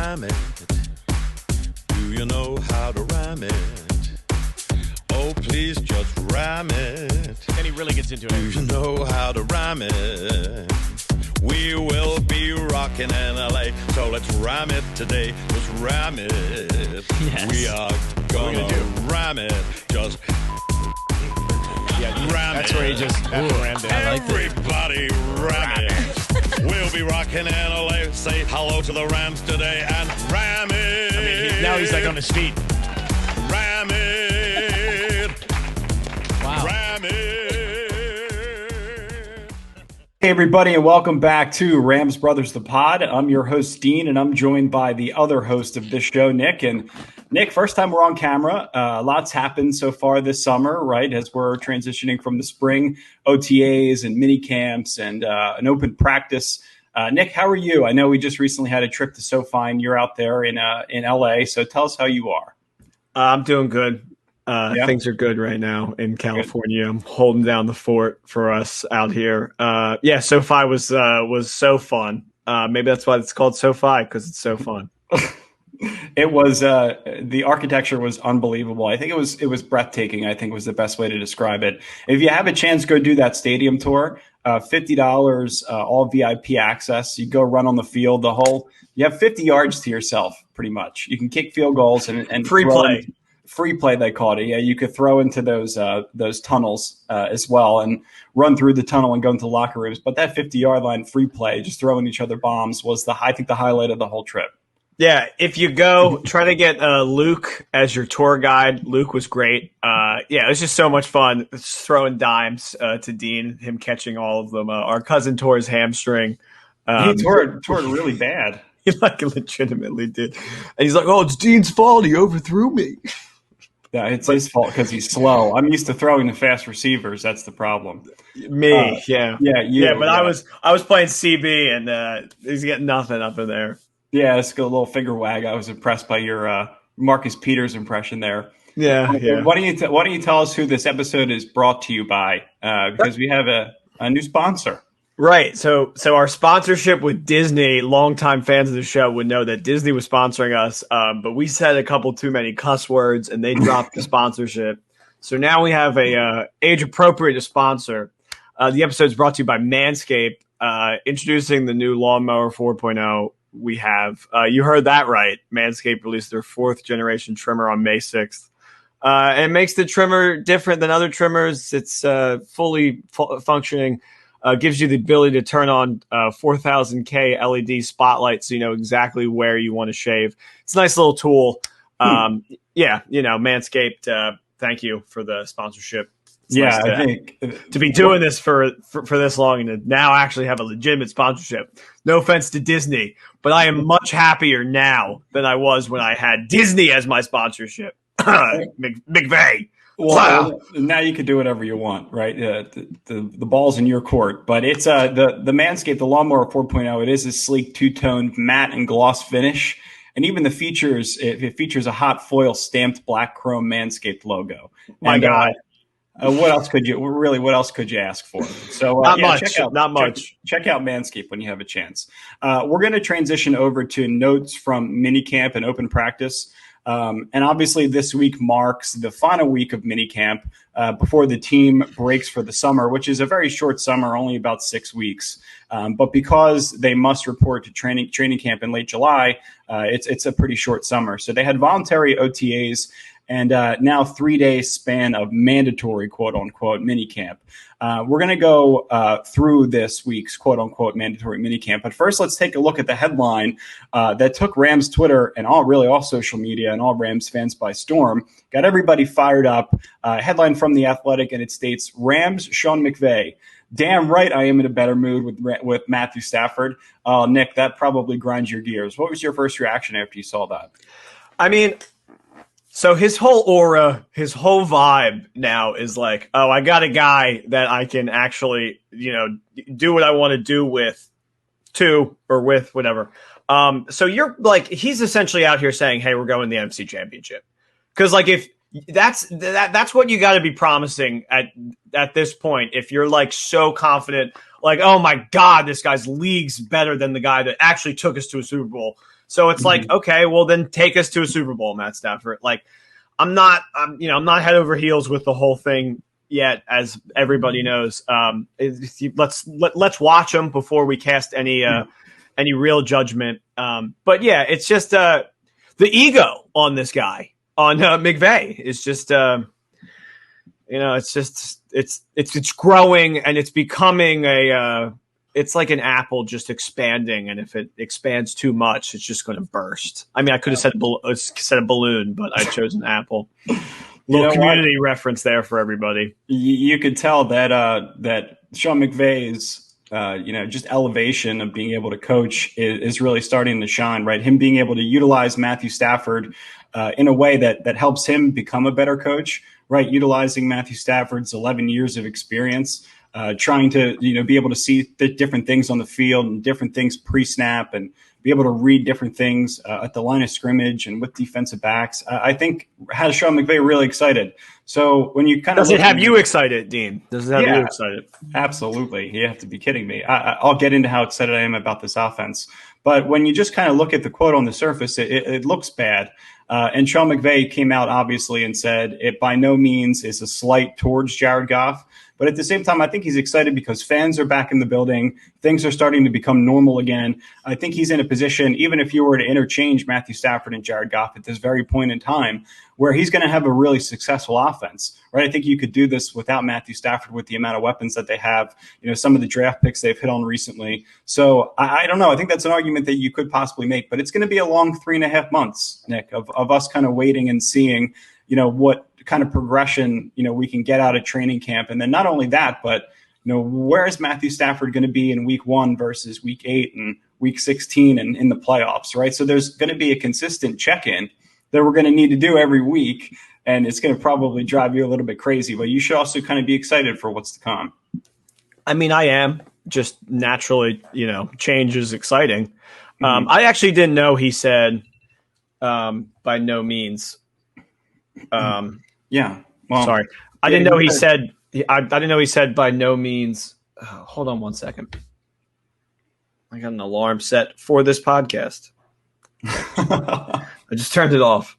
rhyme it? Do you know how to rhyme it? Oh, please just rhyme it. Then he really gets into it. Do you know how to rhyme it? We will be rocking in LA, so let's rhyme it today. Just rhyme it. Yes. We are gonna rhyme it. Just rhyme that's it. where he just rammed it. Everybody rhyme it. We'll be rocking in LA. Say hello to the Rams today and ram it. I mean, now he's like on his feet. Ram it. Wow. Ram it. Hey, everybody, and welcome back to Rams Brothers, the pod. I'm your host, Dean, and I'm joined by the other host of this show, Nick. And Nick, first time we're on camera. Lots happened so far this summer, right, as we're transitioning from the spring OTAs and mini camps and an open practice. Nick, how are you? I know we just recently had a trip to SoFi, and you're out there in LA, so tell us how you are. I'm doing good. Yeah? Things are good right now in California. I'm holding down the fort for us out here. SoFi was so fun. Maybe that's why it's called SoFi, because it's so fun. It was the architecture was unbelievable. I think it was breathtaking. I think was the best way to describe it. If you have a chance, go do that stadium tour. $50, all VIP access. You go run on the field. You have 50 yards to yourself, pretty much. You can kick field goals and Free play. Free play, they called it. Yeah, you could throw into those tunnels as well and run through the tunnel and go into locker rooms. But that 50-yard line free play, just throwing each other bombs, was the highlight of the whole trip. Yeah, if you go, try to get Luke as your tour guide. Luke was great. It was just so much fun. Just throwing dimes to Dean, him catching all of them. Our cousin tore his hamstring. He tore it really bad. He legitimately did. And he's like, "Oh, it's Dean's fault. He overthrew me." Yeah, it's his fault because he's slow. I'm used to throwing to fast receivers. That's the problem. Me, yeah. But I was playing CB, and he's getting nothing up in there. Yeah, it's a little finger wag. I was impressed by your Marcus Peters impression there. Yeah. Why don't you tell us who this episode is brought to you by? Because we have a new sponsor. Right. So our sponsorship with Disney, longtime fans of the show would know that Disney was sponsoring us, but we said a couple too many cuss words and they dropped the sponsorship. So now we have a age appropriate to sponsor. The episode is brought to you by Manscaped, introducing the new Lawnmower 4.0 we have. You heard that right. Manscaped released their 4th generation trimmer on May 6th. And it makes the trimmer different than other trimmers. It's fully functioning. Gives you the ability to turn on 4000K LED spotlight so you know exactly where you want to shave. It's a nice little tool. Manscaped, thank you for the sponsorship. It's nice I think to be doing this for this long and to now actually have a legitimate sponsorship. No offense to Disney, but I am much happier now than I was when I had Disney as my sponsorship. McVay. Well, now you can do whatever you want, right? The ball's in your court. But it's the Manscaped, the Lawnmower 4.0. It is a sleek two-tone matte and gloss finish. And even the features, it features a hot foil stamped black chrome Manscaped logo. My God. What else could you ask for? So not much. Check out Manscaped when you have a chance. We're going to transition over to notes from minicamp and open practice. And obviously this week marks the final week of minicamp before the team breaks for the summer, which is a very short summer, only about 6 weeks. But because they must report to training camp in late July, it's a pretty short summer. So they had voluntary OTAs and now 3-day span of mandatory quote unquote minicamp. We're going to go through this week's quote unquote mandatory minicamp. But first, let's take a look at the headline that took Rams Twitter and all social media and all Rams fans by storm. Got everybody fired up. Headline from The Athletic, and it states, Rams Sean McVay. Damn right I am in a better mood with Matthew Stafford. Nick, that probably grinds your gears. What was your first reaction after you saw that? I mean, so his whole aura, his whole vibe now is like, oh, I got a guy that I can actually, do what I want to do with, whatever. So you're like, he's essentially out here saying, hey, we're going to the NFC Championship. Because like if that's what you got to be promising at this point. If you're like so confident, like, oh my God, this guy's leagues better than the guy that actually took us to a Super Bowl. So it's like, okay, well then take us to a Super Bowl, Matt Stafford. Like, I'm not head over heels with the whole thing yet, as everybody knows. Let's watch him before we cast any real judgment. But yeah, it's just the ego on this guy, on McVay, is just it's growing, and it's becoming it's like an apple just expanding, and if it expands too much, it's just going to burst. I mean, I could have said a balloon, but I chose an apple. Little community reference there for everybody. You could tell that that Sean McVay's just elevation of being able to coach is really starting to shine, right? Him being able to utilize Matthew Stafford in a way that helps him become a better coach, right? Utilizing Matthew Stafford's 11 years of experience, trying to be able to see the different things on the field and different things pre-snap, and be able to read different things at the line of scrimmage and with defensive backs, I think has Sean McVay really excited. So when you kind of does it have you excited, Dean? Does it have you excited? Absolutely. You have to be kidding me. I'll get into how excited I am about this offense. But when you just kind of look at the quote on the surface, it looks bad. And Sean McVay came out obviously and said it by no means is a slight towards Jared Goff. But at the same time, I think he's excited because fans are back in the building. Things are starting to become normal again. I think he's in a position, even if you were to interchange Matthew Stafford and Jared Goff at this very point in time, where he's going to have a really successful offense, right? I think you could do this without Matthew Stafford with the amount of weapons that they have, some of the draft picks they've hit on recently. So I don't know. I think that's an argument that you could possibly make, but it's going to be a long 3.5 months, Nick, of us kind of waiting and seeing, what kind of progression, we can get out of training camp. And then not only that, but, where is Matthew Stafford going to be in week 1 versus week 8 and week 16 and in the playoffs, right? So there's going to be a consistent check-in that we're going to need to do every week. And it's going to probably drive you a little bit crazy, but you should also kind of be excited for what's to come. I mean, I am just naturally, change is exciting. I actually didn't know he said by no means. Yeah. Well, sorry. I didn't know he said, I didn't know he said by no means. Hold on one second. I got an alarm set for this podcast. I just turned it off.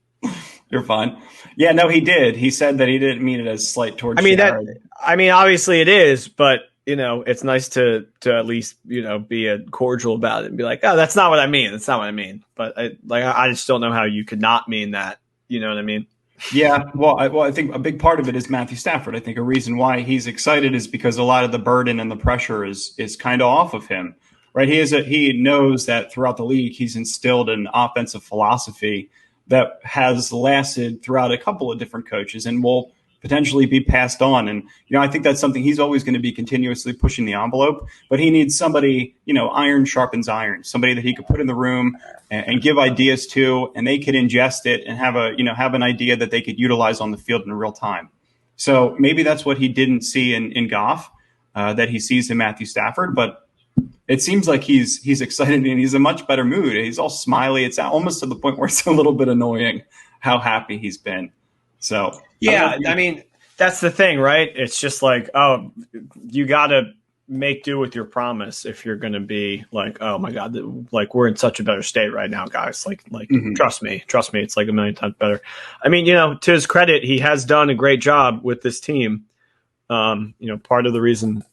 You're fine. Yeah, no, he did. He said that he didn't mean it as slight towards Jared. Obviously it is, but it's nice to at least, be a cordial about it and be like, oh, that's not what I mean. That's not what I mean. But I just don't know how you could not mean that. You know what I mean? Yeah, well, I think a big part of it is Matthew Stafford. I think a reason why he's excited is because a lot of the burden and the pressure is kind of off of him, right? He knows that throughout the league, he's instilled an offensive philosophy that has lasted throughout a couple of different coaches and will potentially be passed on. And, I think that's something he's always going to be continuously pushing the envelope, but he needs somebody, iron sharpens iron, somebody that he could put in the room and give ideas to, and they could ingest it and have an idea that they could utilize on the field in real time. So maybe that's what he didn't see in Goff, that he sees in Matthew Stafford, but it seems like he's excited and he's in a much better mood. He's all smiley. It's almost to the point where it's a little bit annoying how happy he's been. So, yeah, I mean, that's the thing, right? It's just like, oh, you got to make do with your promise if you're going to be like, oh my God, like we're in such a better state right now, guys. Like, trust me, it's like a million times better. I mean, to his credit, he has done a great job with this team. Part of the reason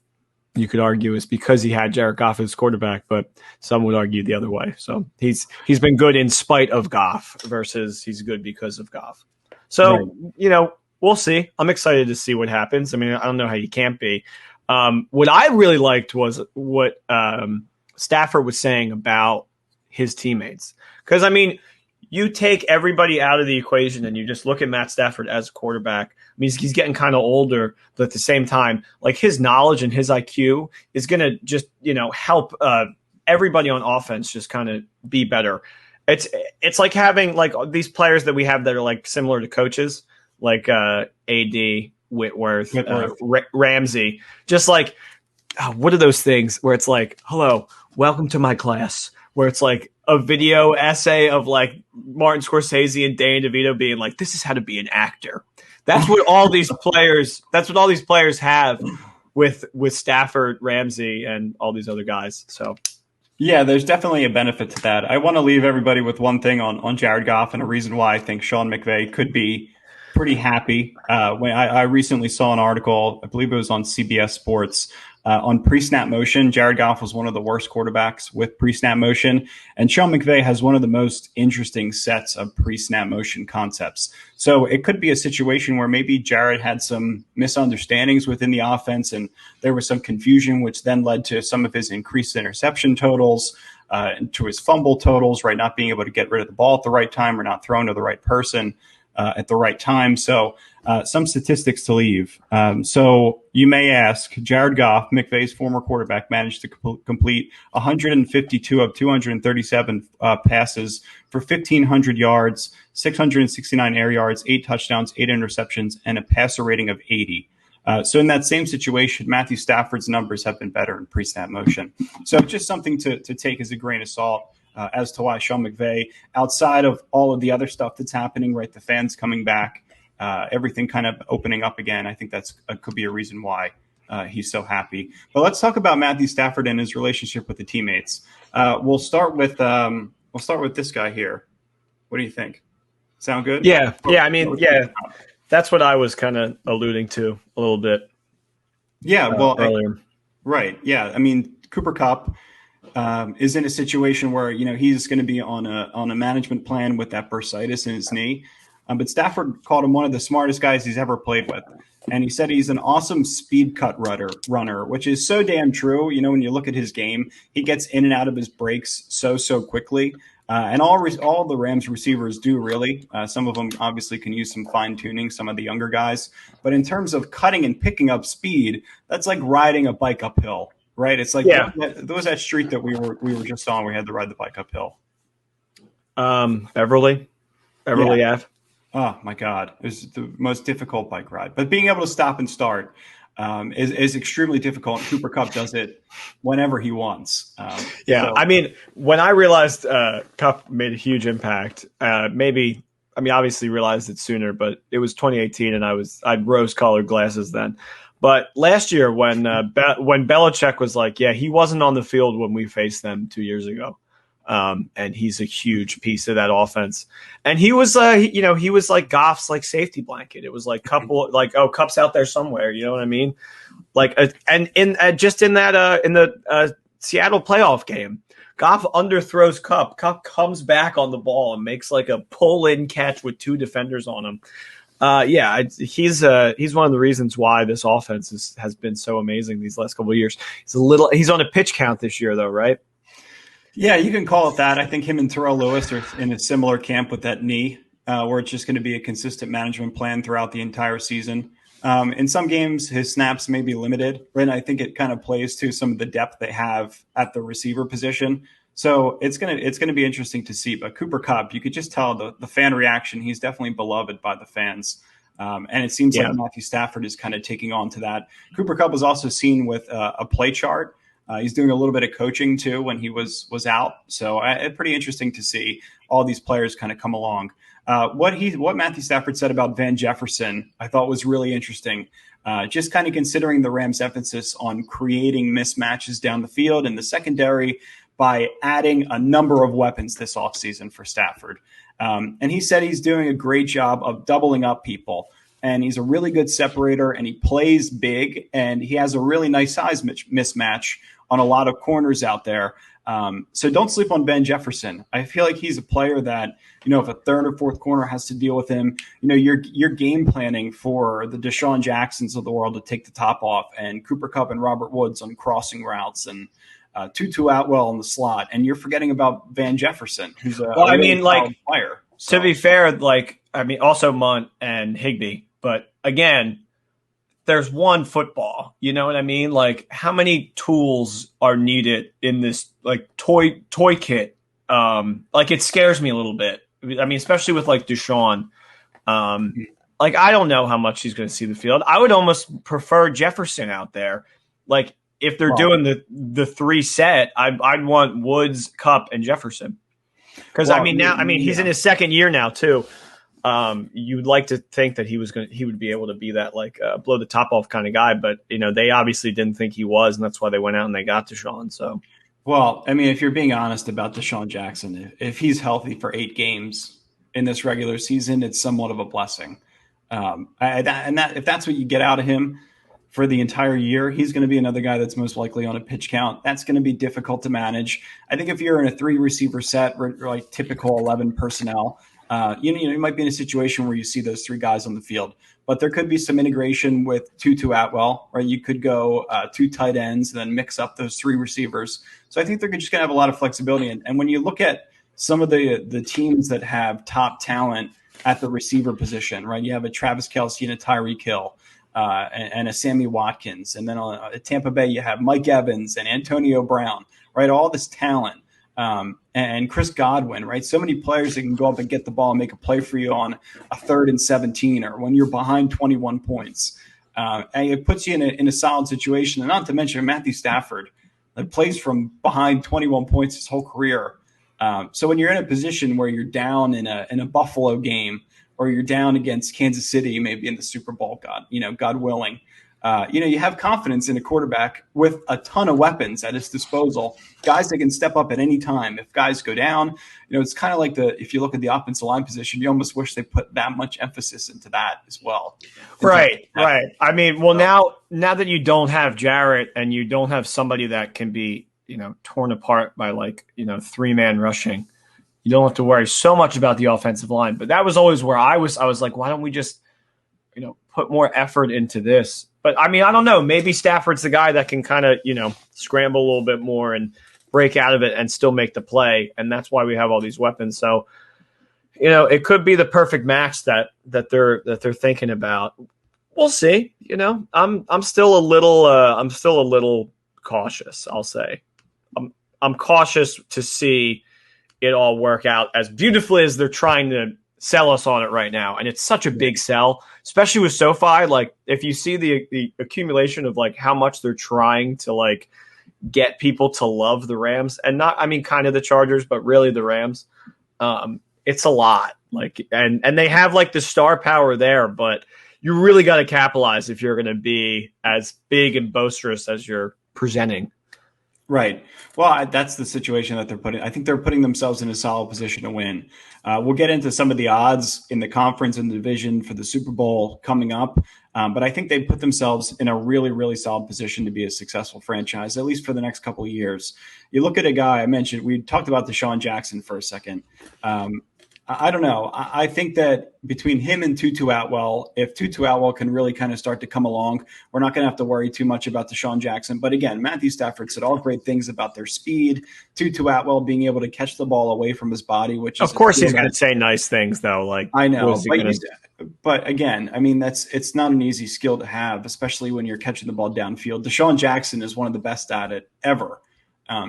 you could argue is because he had Jared Goff as quarterback, but some would argue the other way. So he's been good in spite of Goff versus he's good because of Goff. So, right. We'll see. I'm excited to see what happens. I mean, I don't know how you can't be. What I really liked was what Stafford was saying about his teammates. Because, I mean, you take everybody out of the equation and you just look at Matt Stafford as a quarterback. I mean, he's getting kind of older, but at the same time, like his knowledge and his IQ is going to just, help everybody on offense just kind of be better. It's like having like these players that we have that are like similar to coaches, like AD, Whitworth. Ramsey. Just like, what are those things where it's like, hello, welcome to my class, where it's like a video essay of like Martin Scorsese and Danny DeVito being like, this is how to be an actor. That's what all these players have with Stafford, Ramsey, and all these other guys. So. Yeah, there's definitely a benefit to that. I want to leave everybody with one thing on Jared Goff and a reason why I think Sean McVay could be pretty happy. When I recently saw an article, I believe it was on CBS Sports, on pre-snap motion. Jared Goff was one of the worst quarterbacks with pre-snap motion, and Sean McVay has one of the most interesting sets of pre-snap motion concepts. So it could be a situation where maybe Jared had some misunderstandings within the offense, and there was some confusion, which then led to some of his increased interception totals, to his fumble totals, right? Not being able to get rid of the ball at the right time or not throwing to the right person at the right time. So some statistics to leave. So you may ask, Jared Goff, McVay's former quarterback, managed to complete 152 of 237 passes for 1,500 yards, 669 air yards, 8 touchdowns, 8 interceptions, and a passer rating of 80. So in that same situation, Matthew Stafford's numbers have been better in pre-snap motion. So just something to take as a grain of salt. As to why Sean McVay, outside of all of the other stuff that's happening, right, the fans coming back, everything kind of opening up again, I think that's could be a reason why he's so happy. But let's talk about Matthew Stafford and his relationship with the teammates. We'll start with this guy here. What do you think? Sound good? Yeah. I mean, that's what I was kind of alluding to a little bit. Yeah. Well, earlier. Right. Yeah. I mean, Cooper Kupp is in a situation where, he's going to be on a management plan with that bursitis in his knee. But Stafford called him one of the smartest guys he's ever played with. And he said he's an awesome speed cut runner, which is so damn true. When you look at his game, he gets in and out of his breaks so quickly. And all the Rams receivers do, really. Some of them obviously can use some fine tuning, some of the younger guys. But in terms of cutting and picking up speed, that's like riding a bike uphill. Right, it's like there was that street that we were just on. We had to ride the bike uphill. Beverly Ave. Oh my God, it was the most difficult bike ride. But being able to stop and start is extremely difficult. Cooper Kupp does it whenever he wants. I mean, when I realized Kupp made a huge impact, obviously realized it sooner, but it was 2018, and I had rose-colored glasses then. But last year, when Belichick was like, he wasn't on the field when we faced them 2 years ago, and he's a huge piece of that offense. And he was, he was like Goff's like safety blanket. It was like Kupp's out there somewhere. You know what I mean? Like, and in the Seattle playoff game, Goff underthrows Kupp. Kupp comes back on the ball and makes like a pull-in catch with 2 defenders on him. He's one of the reasons why this offense has been so amazing these last couple of years. He's on a pitch count this year, though, right? Yeah, you can call it that. I think him and Terrell Lewis are in a similar camp with that knee, where it's just going to be a consistent management plan throughout the entire season. In some games, his snaps may be limited, right? And I think it kind of plays to some of the depth they have at the receiver position. So it's gonna be interesting to see. But Cooper Kupp, you could just tell the fan reaction. He's definitely beloved by the fans, and it seems like Matthew Stafford is kind of taking on to that. Cooper Kupp was also seen with a play chart. He's doing a little bit of coaching too when he was out. So it's pretty interesting to see all these players kind of come along. What Matthew Stafford said about Van Jefferson, I thought was really interesting. Just kind of considering the Rams' emphasis on creating mismatches down the field in the secondary by adding a number of weapons this offseason for Stafford. And he said he's doing a great job of doubling up people. And he's a really good separator, and he plays big, and he has a really nice size mismatch on a lot of corners out there. So don't sleep on Ben Jefferson. I feel like he's a player that, if a third or fourth corner has to deal with him, you're game planning for the Deshaun Jacksons of the world to take the top off, and Cooper Kupp and Robert Woods on crossing routes, and Tutu Atwell in the slot, and you're forgetting about Van Jefferson, who's a player. So. To be fair, also Munt and Higbee, but again, there's one football. You know what I mean? Like, how many tools are needed in this toy kit? It scares me a little bit. I mean, especially with Deshaun. I don't know how much he's going to see the field. I would almost prefer Jefferson out there. If they're doing the 3 set, I'd want Woods, Kupp, and Jefferson. Because he's in his second year now too. you'd like to think that he would be able to be that blow the top off kind of guy, but they obviously didn't think he was, and that's why they went out and they got Deshaun. So, well, I mean, if you're being honest about Deshaun Jackson, if he's healthy for 8 games in this regular season, it's somewhat of a blessing. If that's what you get out of him for the entire year, he's going to be another guy that's most likely on a pitch count. That's going to be difficult to manage. I think if you're in a 3 receiver set, like typical 11 personnel, you might be in a situation where you see those 3 guys on the field, but there could be some integration with Tutu Atwell, right? You could go 2 tight ends and then mix up those 3 receivers. So I think they're just going to have a lot of flexibility. And when you look at some of the teams that have top talent at the receiver position, right? You have a Travis Kelce and a Tyreek Hill and a Sammy Watkins. And then at Tampa Bay, you have Mike Evans and Antonio Brown, right? All this talent. And Chris Godwin, right? So many players that can go up and get the ball and make a play for you on a 3rd and 17 or when you're behind 21 points. And it puts you in a solid situation. And not to mention Matthew Stafford that plays from behind 21 points his whole career. So when you're in a position where you're down in a Buffalo game or you're down against Kansas City, maybe in the Super Bowl, God willing, you have confidence in a quarterback with a ton of weapons at his disposal, guys that can step up at any time. If guys go down, it's kind of like if you look at the offensive line position, you almost wish they put that much emphasis into that as well. Right. I mean, well, now that you don't have Jarrett and you don't have somebody that can be, torn apart by 3-man rushing, you don't have to worry so much about the offensive line. But that was always where I was like, why don't we just, put more effort into this? But I mean, I don't know. Maybe Stafford's the guy that can kind of, scramble a little bit more and break out of it and still make the play. And that's why we have all these weapons. So, it could be the perfect match that they're thinking about. We'll see. I'm still a little cautious, I'll say. I'm cautious to see it all work out as beautifully as they're trying to sell us on it right now. And it's such a big sell, especially with SoFi. Like, if you see the accumulation of how much they're trying to get people to love the Rams, and kind of the Chargers, but really the Rams, it's a lot. And they have the star power there, but you really got to capitalize if you're going to be as big and boisterous as you're presenting. Right. Well, that's the situation that they're putting. I think they're putting themselves in a solid position to win. We'll get into some of the odds in the conference and the division for the Super Bowl coming up. But I think they put themselves in a really, really solid position to be a successful franchise, at least for the next couple of years. You look at a guy I mentioned, we talked about Deshaun Jackson for a second. I don't know. I think that between him and Tutu Atwell, if Tutu Atwell can really kind of start to come along, we're not going to have to worry too much about Deshaun Jackson. But again, Matthew Stafford said all great things about their speed. Tutu Atwell being able to catch the ball away from his body, which of course he's going to say nice things though. I know, but again, I mean it's not an easy skill to have, especially when you're catching the ball downfield. Deshaun Jackson is one of the best at it ever.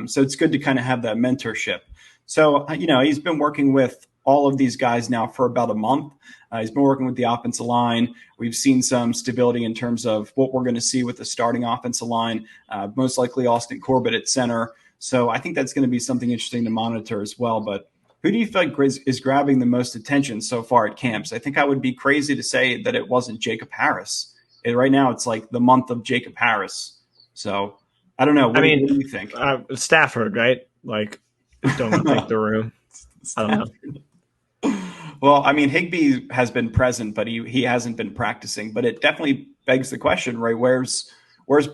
So it's good to kind of have that mentorship. So he's been working with all of these guys now for about a month. He's been working with the offensive line. We've seen some stability in terms of what we're going to see with the starting offensive line, most likely Austin Corbett at center. So I think that's going to be something interesting to monitor as well. But who do you feel like is grabbing the most attention so far at camps? I think I would be crazy to say that it wasn't Jacob Harris. Right now it's the month of Jacob Harris. So I don't know. What do you think? Stafford, right? Don't take the room. I don't know. Well, Higbee has been present, but he hasn't been practicing. But it definitely begs the question, right? Where's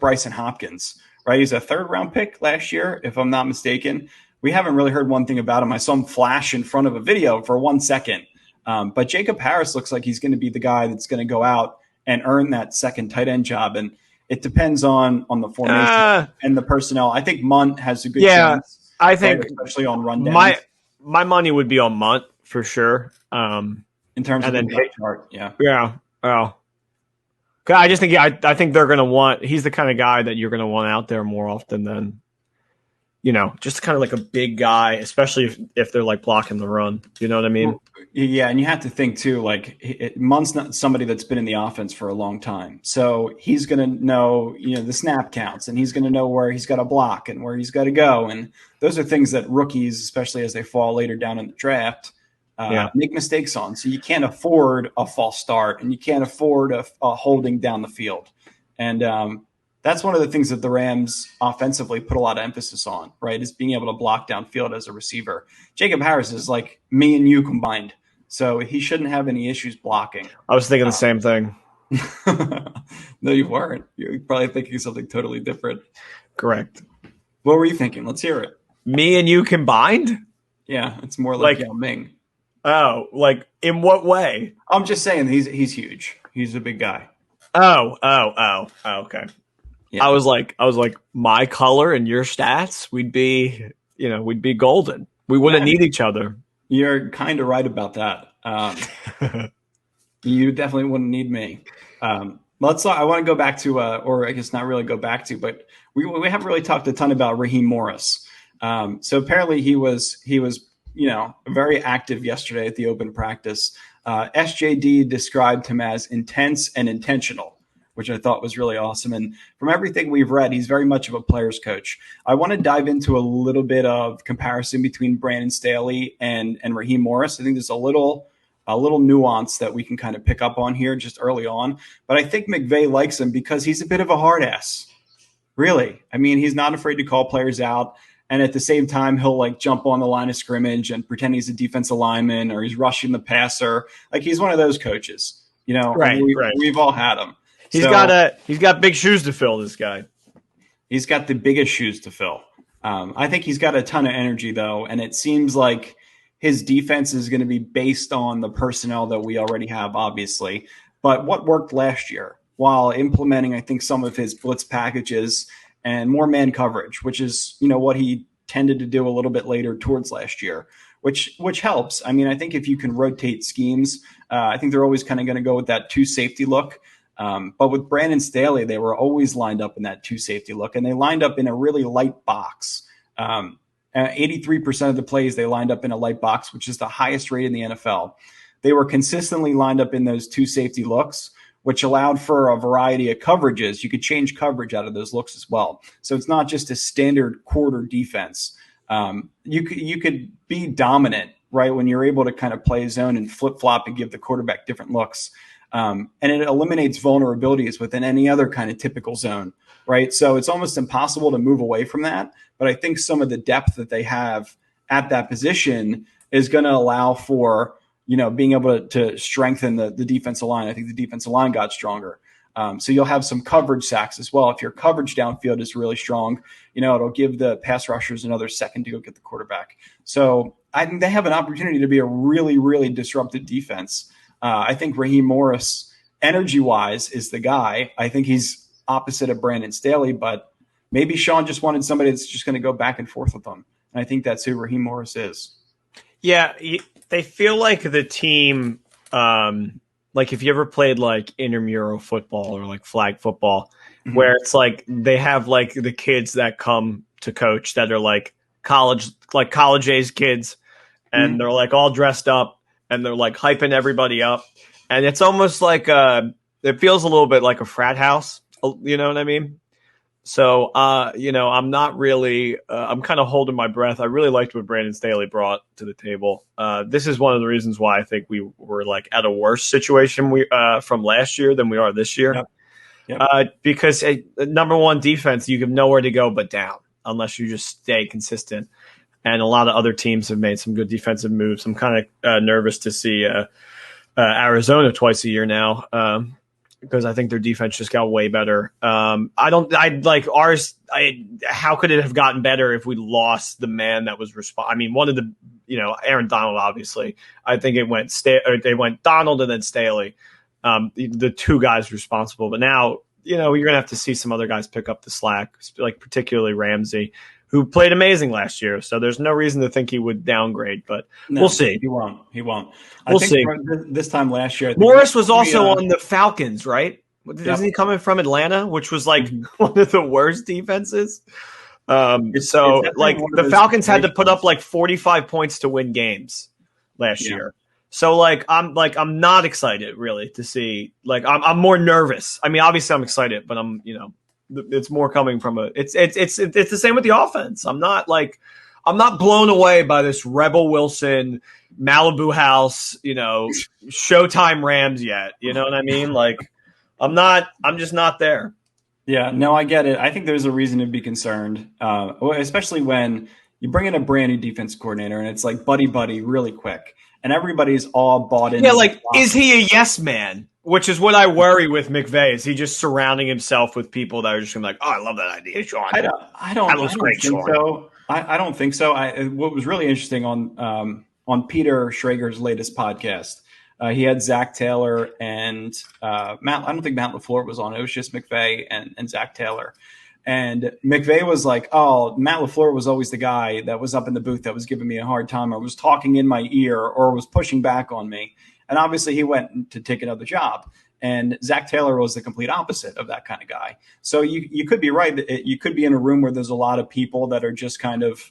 Bryson Hopkins, right? He's a 3rd-round pick last year, if I'm not mistaken. We haven't really heard one thing about him. I saw him flash in front of a video for 1 second. But Jacob Harris looks like he's going to be the guy that's going to go out and earn that second tight end job. And it depends on the formation and the personnel. I think Munt has a good chance. I think, especially on rundowns. My money would be on Munt for sure. In terms of the chart, yeah. Well, I just think I think they're going to want. He's the kind of guy that you're going to want out there more often than, just kind of a big guy, especially if they're blocking the run. You know what I mean? Well, yeah, and you have to think too. Munt's not somebody that's been in the offense for a long time, so he's going to know the snap counts, and he's going to know where he's got to block and where he's got to go, and those are things that rookies, especially as they fall later down in the draft, make mistakes on. So you can't afford a false start, and you can't afford a holding down the field. And that's one of the things that the Rams offensively put a lot of emphasis on, right, is being able to block downfield as a receiver. Jacob Harris is like me and you combined, so he shouldn't have any issues blocking. I was thinking the same thing. No, you weren't. You're probably thinking something totally different. Correct. What were you thinking? Let's hear it. Me and you combined? Yeah, it's more like Yao Ming. Oh, like in what way? I'm just saying he's huge. He's a big guy. Oh, okay. Yeah. I was like, my color and your stats, we'd be golden. We wouldn't need each other. You're kind of right about that. You definitely wouldn't need me. Let's talk. I want to go back to, or I guess not really go back to, but we haven't really talked a ton about Rahim Morris. So apparently he was very active yesterday at the open practice. SJD described him as intense and intentional, which I thought was really awesome. And from everything we've read, he's very much of a player's coach. I want to dive into a little bit of comparison between Brandon Staley and Rahim Morris. I think there's a little nuance that we can kind of pick up on here just early on. But I think McVay likes him because he's a bit of a hard ass. Really. I mean, he's not afraid to call players out. And at the same time, he'll like jump on the line of scrimmage and pretend he's a defensive lineman or he's rushing the passer. Like he's one of those coaches, Right. We've all had him. He's got big shoes to fill, this guy. He's got the biggest shoes to fill. I think he's got a ton of energy though. And it seems like his defense is going to be based on the personnel that we already have, obviously. But what worked last year while implementing, I think, some of his blitz packages and more man coverage, which is, what he tended to do a little bit later towards last year, which helps. I mean, I think if you can rotate schemes, I think they're always kind of going to go with that 2 safety look. But with Brandon Staley, they were always lined up in that 2 safety look, and they lined up in a really light box. 83% of the plays they lined up in a light box, which is the highest rate in the NFL. They were consistently lined up in those 2 safety looks, which allowed for a variety of coverages. You could change coverage out of those looks as well. So it's not just a standard quarter defense. You could be dominant, right, when you're able to kind of play a zone and flip-flop and give the quarterback different looks. And it eliminates vulnerabilities within any other kind of typical zone, right? So it's almost impossible to move away from that. But I think some of the depth that they have at that position is going to allow for, being able to strengthen the defensive line. I think the defensive line got stronger. So you'll have some coverage sacks as well. If your coverage downfield is really strong, it'll give the pass rushers another second to go get the quarterback. So I think they have an opportunity to be a really, really disruptive defense. I think Rahim Morris, energy-wise, is the guy. I think he's opposite of Brandon Staley, but maybe Sean just wanted somebody that's just going to go back and forth with him. And I think that's who Rahim Morris is. Yeah, they feel like the team, like if you ever played like intramural football or like flag football, where it's like they have like the kids that come to coach that are like college age kids, and they're like all dressed up and they're like hyping everybody up. And it's almost like it feels a little bit like a frat house. You know what I mean? So, I'm not really I'm kind of holding my breath. I really liked what Brandon Staley brought to the table. This is one of the reasons why I think we were like at a worse situation from last year than we are this year. Yep. Because number one, defense, you have nowhere to go but down unless you just stay consistent. And a lot of other teams have made some good defensive moves. I'm kind of nervous to see Arizona twice a year now. Because I think their defense just got way better. How could it have gotten better if we lost the man that was responsible? I mean, one of the, Aaron Donald, obviously. I think it went they went Donald and then Staley, the 2 guys responsible. But now, you're going to have to see some other guys pick up the slack, like particularly Ramsey, who played amazing last year. So there's no reason to think he would downgrade, but we'll see. He won't. We'll see. This time last year, Morris was also on the Falcons, right? Isn't he coming from Atlanta, which was like one of the worst defenses? The Falcons had to put up like 45 points to win games last year. So I'm not excited really to see. Like I'm more nervous. I mean, obviously I'm excited, but I'm it's more coming from it's the same with the offense. I'm I'm not blown away by this Rebel Wilson Malibu house, Showtime Rams yet. You know what I mean? Like, I'm just not there. Yeah, no, I get it. I think there's a reason to be concerned, especially when you bring in a brand new defense coordinator and it's like buddy really quick, and everybody's all bought in. Yeah, like, is he a yes man? Which is what I worry with McVay. Is he just surrounding himself with people that are just gonna be like, oh, I love that idea, Sean. I don't think so. I don't think so. What was really interesting on Peter Schrager's latest podcast, he had Zach Taylor and Matt. I don't think Matt LaFleur was on. It was just McVay and Zach Taylor. And McVay was like, oh, Matt LaFleur was always the guy that was up in the booth that was giving me a hard time or was talking in my ear or was pushing back on me. And obviously he went to take another job. And Zach Taylor was the complete opposite of that kind of guy. So you could be right. You could be in a room where there's a lot of people that are just kind of,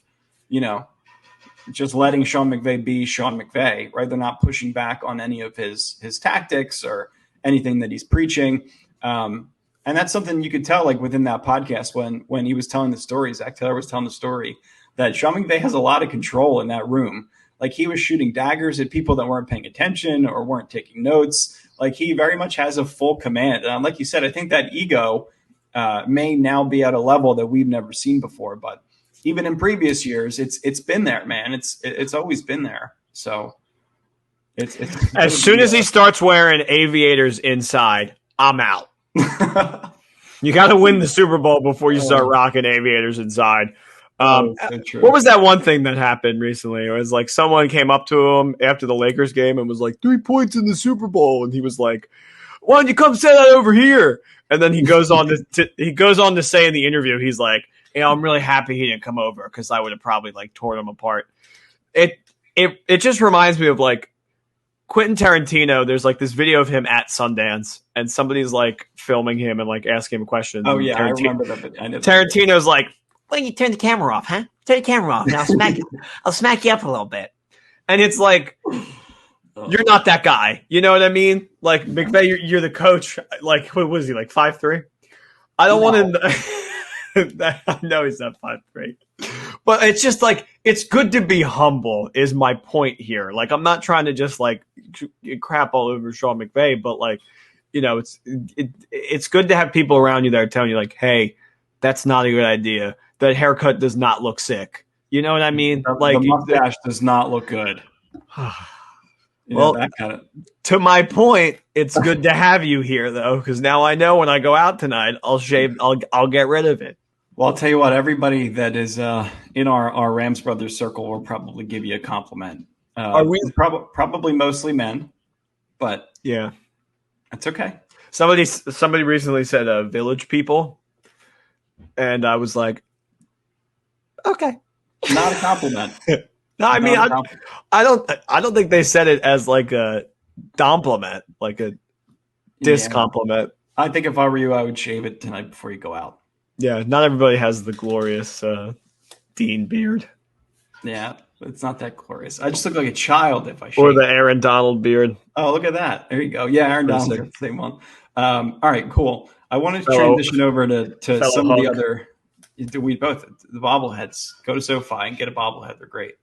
just letting Sean McVay be Sean McVay, right? They're not pushing back on any of his tactics or anything that he's preaching. And that's something you could tell, like within that podcast when he was telling the story, Zach Taylor was telling the story that Sean McVay has a lot of control in that room. Like he was shooting daggers at people that weren't paying attention or weren't taking notes. Like he very much has a full command. And like you said, I think that ego may now be at a level that we've never seen before. But even in previous years, it's been there, man. It's always been there. So it's as soon as he starts wearing aviators inside, I'm out. You got to win the Super Bowl before you start rocking aviators inside. So what was that one thing that happened recently? It was like someone came up to him after the Lakers game and was like, 3 points in the Super Bowl. And he was like, why don't you come say that over here? And then he goes on to say in the interview, he's like, I'm really happy he didn't come over because I would have probably like torn him apart. It just reminds me of like Quentin Tarantino. There's like this video of him at Sundance and somebody's like filming him and like asking him questions. Oh yeah, I remember that. Tarantino's like, well, you turn the camera off, huh? Turn the camera off. Now I'll smack you up a little bit. And it's like, you're not that guy. You know what I mean? Like McVay, you're the coach. Like, what was he, like 5'3"? I don't want to. I know he's not 5'3", but it's just like it's good to be humble. Is my point here? Like, I'm not trying to just like crap all over Sean McVay, but like, it's good to have people around you that are telling you like, hey, that's not a good idea. That haircut does not look sick. You know what I mean? Like the mustache does not look good. Well, that kind of. To my point, it's good to have you here though, because now I know when I go out tonight, I'll shave. I'll get rid of it. Well, I'll tell you what. Everybody that is in our Rams Brothers circle will probably give you a compliment. Are we probably mostly men? But yeah, that's okay. Somebody recently said village people, and I was like, okay, not a compliment. No, I mean, I don't think they said it as like a compliment, like a discompliment. Yeah. I think if I were you, I would shave it tonight before you go out. Yeah, not everybody has the glorious Dean beard. Yeah, it's not that glorious. I just look like a child if I shave. Or the Aaron Donald beard. Oh, look at that. There you go. Yeah, Aaron Donald, the same one. All right, cool. I wanted to transition over to some of the other. We both the bobbleheads. Go to SoFi and get a bobblehead. They're great.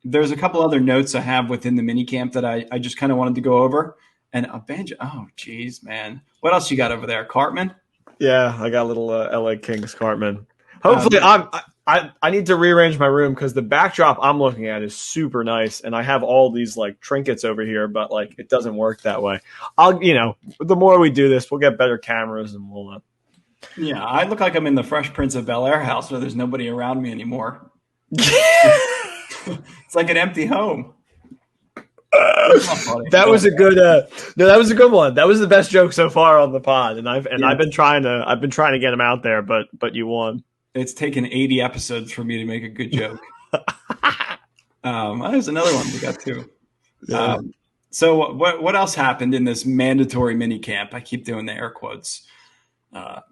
There's a couple other notes I have within the mini camp that I just kind of wanted to go over. And a banjo. Oh, geez, man. What else you got over there? Cartman? Yeah, I got a little LA Kings Cartman. Hopefully, I need to rearrange my room because the backdrop I'm looking at is super nice, and I have all these like trinkets over here, but like it doesn't work that way. The more we do this, we'll get better cameras, and we'll. Yeah, I look like I'm in the Fresh Prince of Bel-Air house where there's nobody around me anymore. It's like an empty home. That was a good that was a good one. That was the best joke so far on the pod, and I've been trying to get him out there, but you won. It's taken 80 episodes for me to make a good joke. There's another one we got too. Yeah. So what else happened in this mandatory mini camp? I keep doing the air quotes.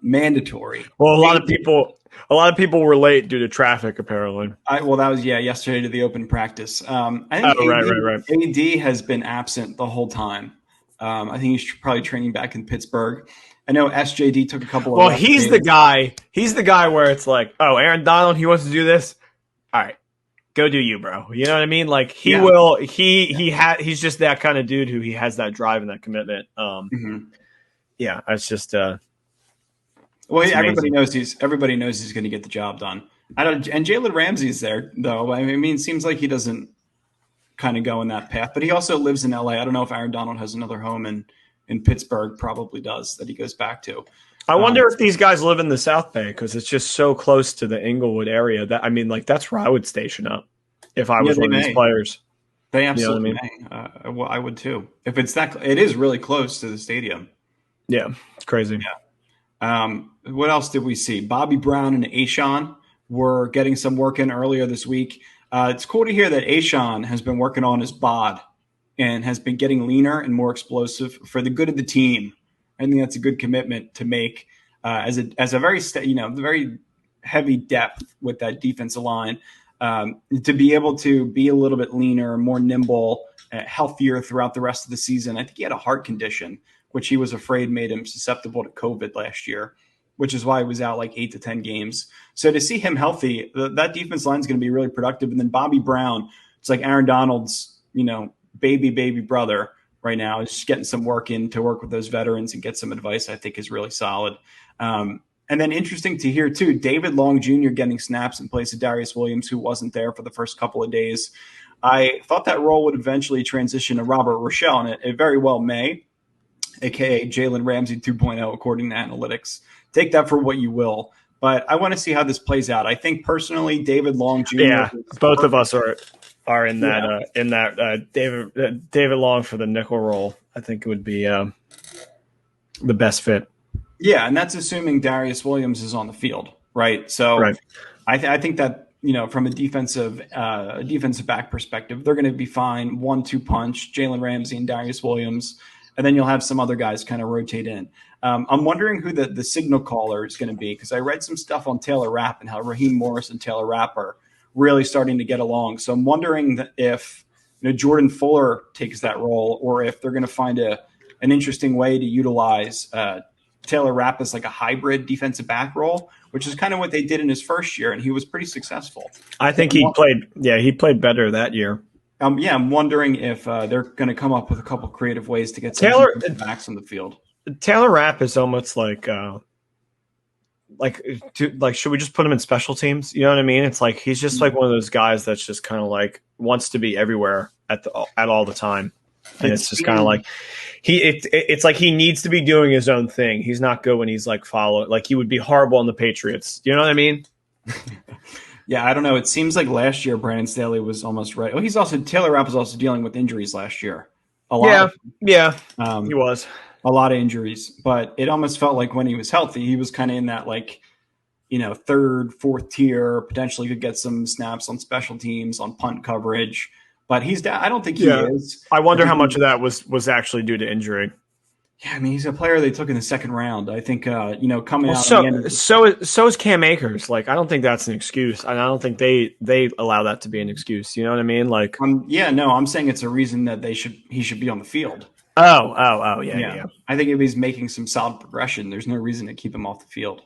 Mandatory. Well, a lot of people were late due to traffic, apparently. That was yesterday to the open practice. I think AD has been absent the whole time. I think he's probably training back in Pittsburgh. I know SJD took a couple of. Well, he's the guy. He's the guy where it's like, oh, Aaron Donald, he wants to do this. all right, go do you, bro. You know what I mean? Like he Yeah. will. He's just that kind of dude who he has that drive and that commitment. Yeah, it's just. Well, it's everybody amazing. knows he's going to get the job done. And Jalen Ramsey's there though. I mean, it seems like he doesn't kind of go in that path, but he also lives in LA. I don't know if Aaron Donald has another home in Pittsburgh. Probably does, that he goes back to. I wonder if these guys live in the South Bay because it's just so close to the Inglewood area. That I mean, like that's where I would station up if I was one of these players. They absolutely may. Well, I would too. If it's that, it is really close to the stadium. Yeah, it's crazy. Yeah. What else did we see? Bobby Brown and Ashon were getting some work in earlier this week. It's cool to hear that Ashon has been working on his bod and has been getting leaner and more explosive for the good of the team. I think that's a good commitment to make as a very very heavy depth with that defensive line, to be able to be a little bit leaner, more nimble, healthier throughout the rest of the season. I think he had a heart condition, which he was afraid made him susceptible to COVID last year, which is why he was out like 8 to 10 games. So to see him healthy, that defense line is going to be really productive. And then Bobby Brown, it's like Aaron Donald's, baby brother right now, is just getting some work in to work with those veterans and get some advice. I think is really solid. And then interesting to hear too, David Long Jr. getting snaps in place of Darius Williams, who wasn't there for the first couple of days. I thought that role would eventually transition to Robert Rochelle, and it very well may, aka Jalen Ramsey 2.0, according to analytics. Take that for what you will. But I want to see how this plays out. I think personally, David Long Jr. Yeah, both of us are in that David Long for the nickel role. I think it would be the best fit. Yeah, and that's assuming Darius Williams is on the field, right? So right. I think that from a defensive back perspective, they're going to be fine. 1-2 punch, Jalen Ramsey and Darius Williams, and then you'll have some other guys kind of rotate in. I'm wondering who the signal caller is going to be, because I read some stuff on Taylor Rapp and how Rahim Morris and Taylor Rapp are really starting to get along. So I'm wondering if Jordan Fuller takes that role, or if they're going to find an interesting way to utilize Taylor Rapp as like a hybrid defensive back role, which is kind of what they did in his first year, and he was pretty successful. I think he played better that year. I'm wondering if they're going to come up with a couple creative ways to get some backs on the field. Taylor Rapp is almost like should we just put him in special teams? You know what I mean? It's like he's just like one of those guys that's just kind of like wants to be everywhere at all the time, and it's just kind of like it's like he needs to be doing his own thing. He's not good when he's like he would be horrible on the Patriots. You know what I mean? Yeah, I don't know. It seems like last year Brandon Staley was almost right. Oh, Taylor Rapp was also dealing with injuries last year. A lot. Yeah, he was. A lot of injuries, but it almost felt like when he was healthy, he was kind of in that third, fourth tier, potentially could get some snaps on special teams, on punt coverage, but I don't think he is. I wonder how much of that was actually due to injury. Yeah, I mean, he's a player they took in the second round. I think, coming out. So is Cam Akers. Like, I don't think that's an excuse. And I don't think they allow that to be an excuse. You know what I mean? Like, I'm saying it's a reason that he should be on the field. Yeah. I think if he's making some solid progression, there's no reason to keep him off the field.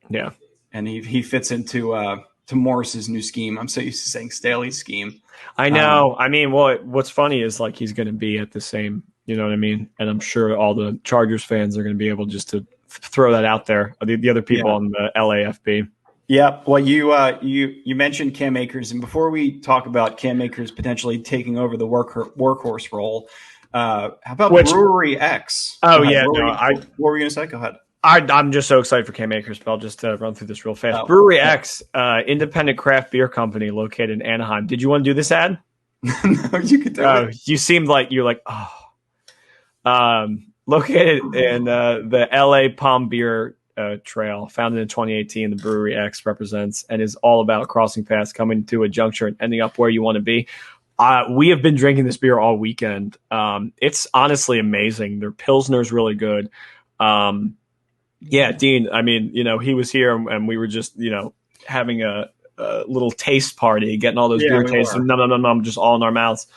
Yeah, and he fits into to Morris's new scheme. I'm so used to saying Staley's scheme. I know. I mean, what's funny is like he's going to be at the same. You know what I mean? And I'm sure all the Chargers fans are going to be able just to throw that out there. The other people on the LAFB. Yeah. Well, you mentioned Cam Akers, and before we talk about Cam Akers potentially taking over the workhorse role. How about Brewery X? Oh, what were you going to say? Go ahead. I'm just so excited for Cam Akers, but I'll just run through this real fast. Brewery X, independent craft beer company located in Anaheim. Did you want to do this ad? No, you could do it. You seemed like you're like, located in the LA Palm Beer Trail, founded in 2018. The Brewery X represents and is all about crossing paths, coming to a juncture and ending up where you want to be. We have been drinking this beer all weekend. It's honestly amazing. Their Pilsner's really good. Dean, I mean, he was here and we were just, having a little taste party, getting all those beer tastes, and just all in our mouths.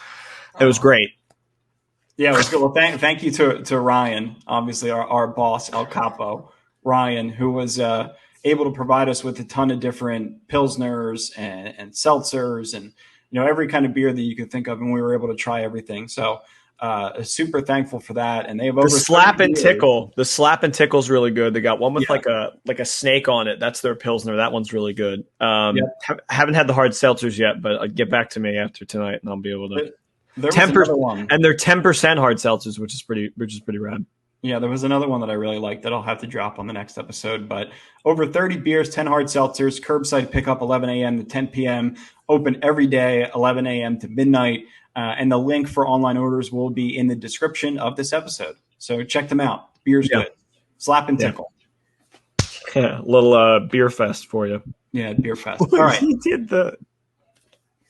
It was great. Yeah, it was good. Well, thank you to Ryan, obviously our boss, El Capo, Ryan, who was able to provide us with a ton of different Pilsners and seltzers and, every kind of beer that you could think of. And we were able to try everything. So super thancful for that. And they have over the slap and tickle. The slap and tickle is really good. They got one with like a snake on it. That's their Pilsner. That one's really good. Haven't had the hard seltzers yet, but get back to me after tonight and I'll be able to. There 10%, and they're 10% hard seltzers, which is pretty rad. Yeah, there was another one that I really liked that I'll have to drop on the next episode. But over 30 beers, 10 hard seltzers, curbside pickup 11 a.m. to 10 p.m., open every day, 11 a.m. to midnight. And the link for online orders will be in the description of this episode. So check them out. Beer's good. Slap and tickle. Yeah, little beer fest for you. Yeah, beer fest. All right. He did the.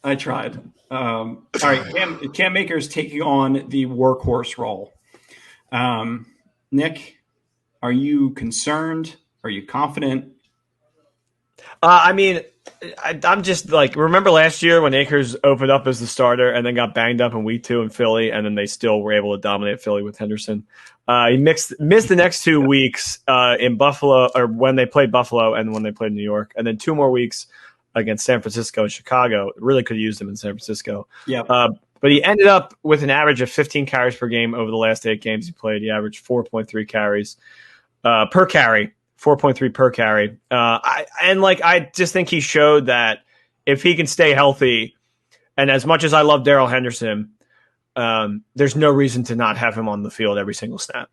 I tried. All right, Cam Akers taking on the workhorse role. Nick, are you concerned? Are you confident? I'm just like, remember last year when Akers opened up as the starter and then got banged up in week 2 in Philly, and then they still were able to dominate Philly with Henderson. He missed the next 2 weeks in Buffalo, or when they played Buffalo and when they played New York, and then 2 more weeks against San Francisco and Chicago. Really could have used him in San Francisco. Yeah. But he ended up with an average of 15 carries per game over the last 8 games he played. He averaged 4.3 carries per carry. 4.3 per carry. I just think he showed that if he can stay healthy, and as much as I love Darrell Henderson, there's no reason to not have him on the field every single snap.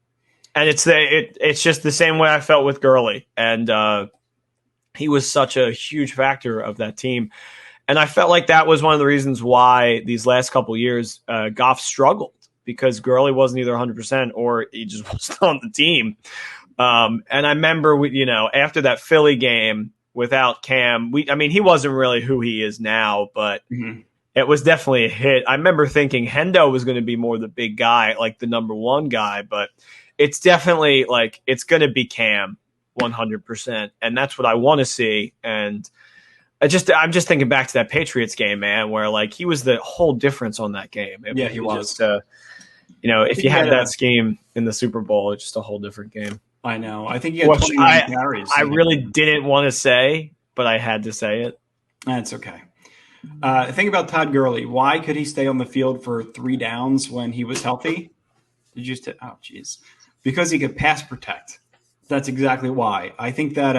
And it's just the same way I felt with Gurley. And he was such a huge factor of that team. And I felt like that was one of the reasons why these last couple of years, Goff struggled, because Gurley wasn't either 100% or he just wasn't on the team. And I remember, after that Philly game without Cam, he wasn't really who he is now, but it was definitely a hit. I remember thinking Hendo was going to be more the big guy, like the number 1 guy, but it's definitely like it's going to be Cam 100%. And that's what I want to see. And I'm just thinking back to that Patriots game, man, where like he was the whole difference on that game. He was. If you had that scheme in the Super Bowl, it's just a whole different game. I know. I think he had 29 carries. I really didn't want to say, but I had to say it. That's okay. Think about Todd Gurley. Why could he stay on the field for 3 downs when he was healthy? Because he could pass protect. That's exactly why. I think that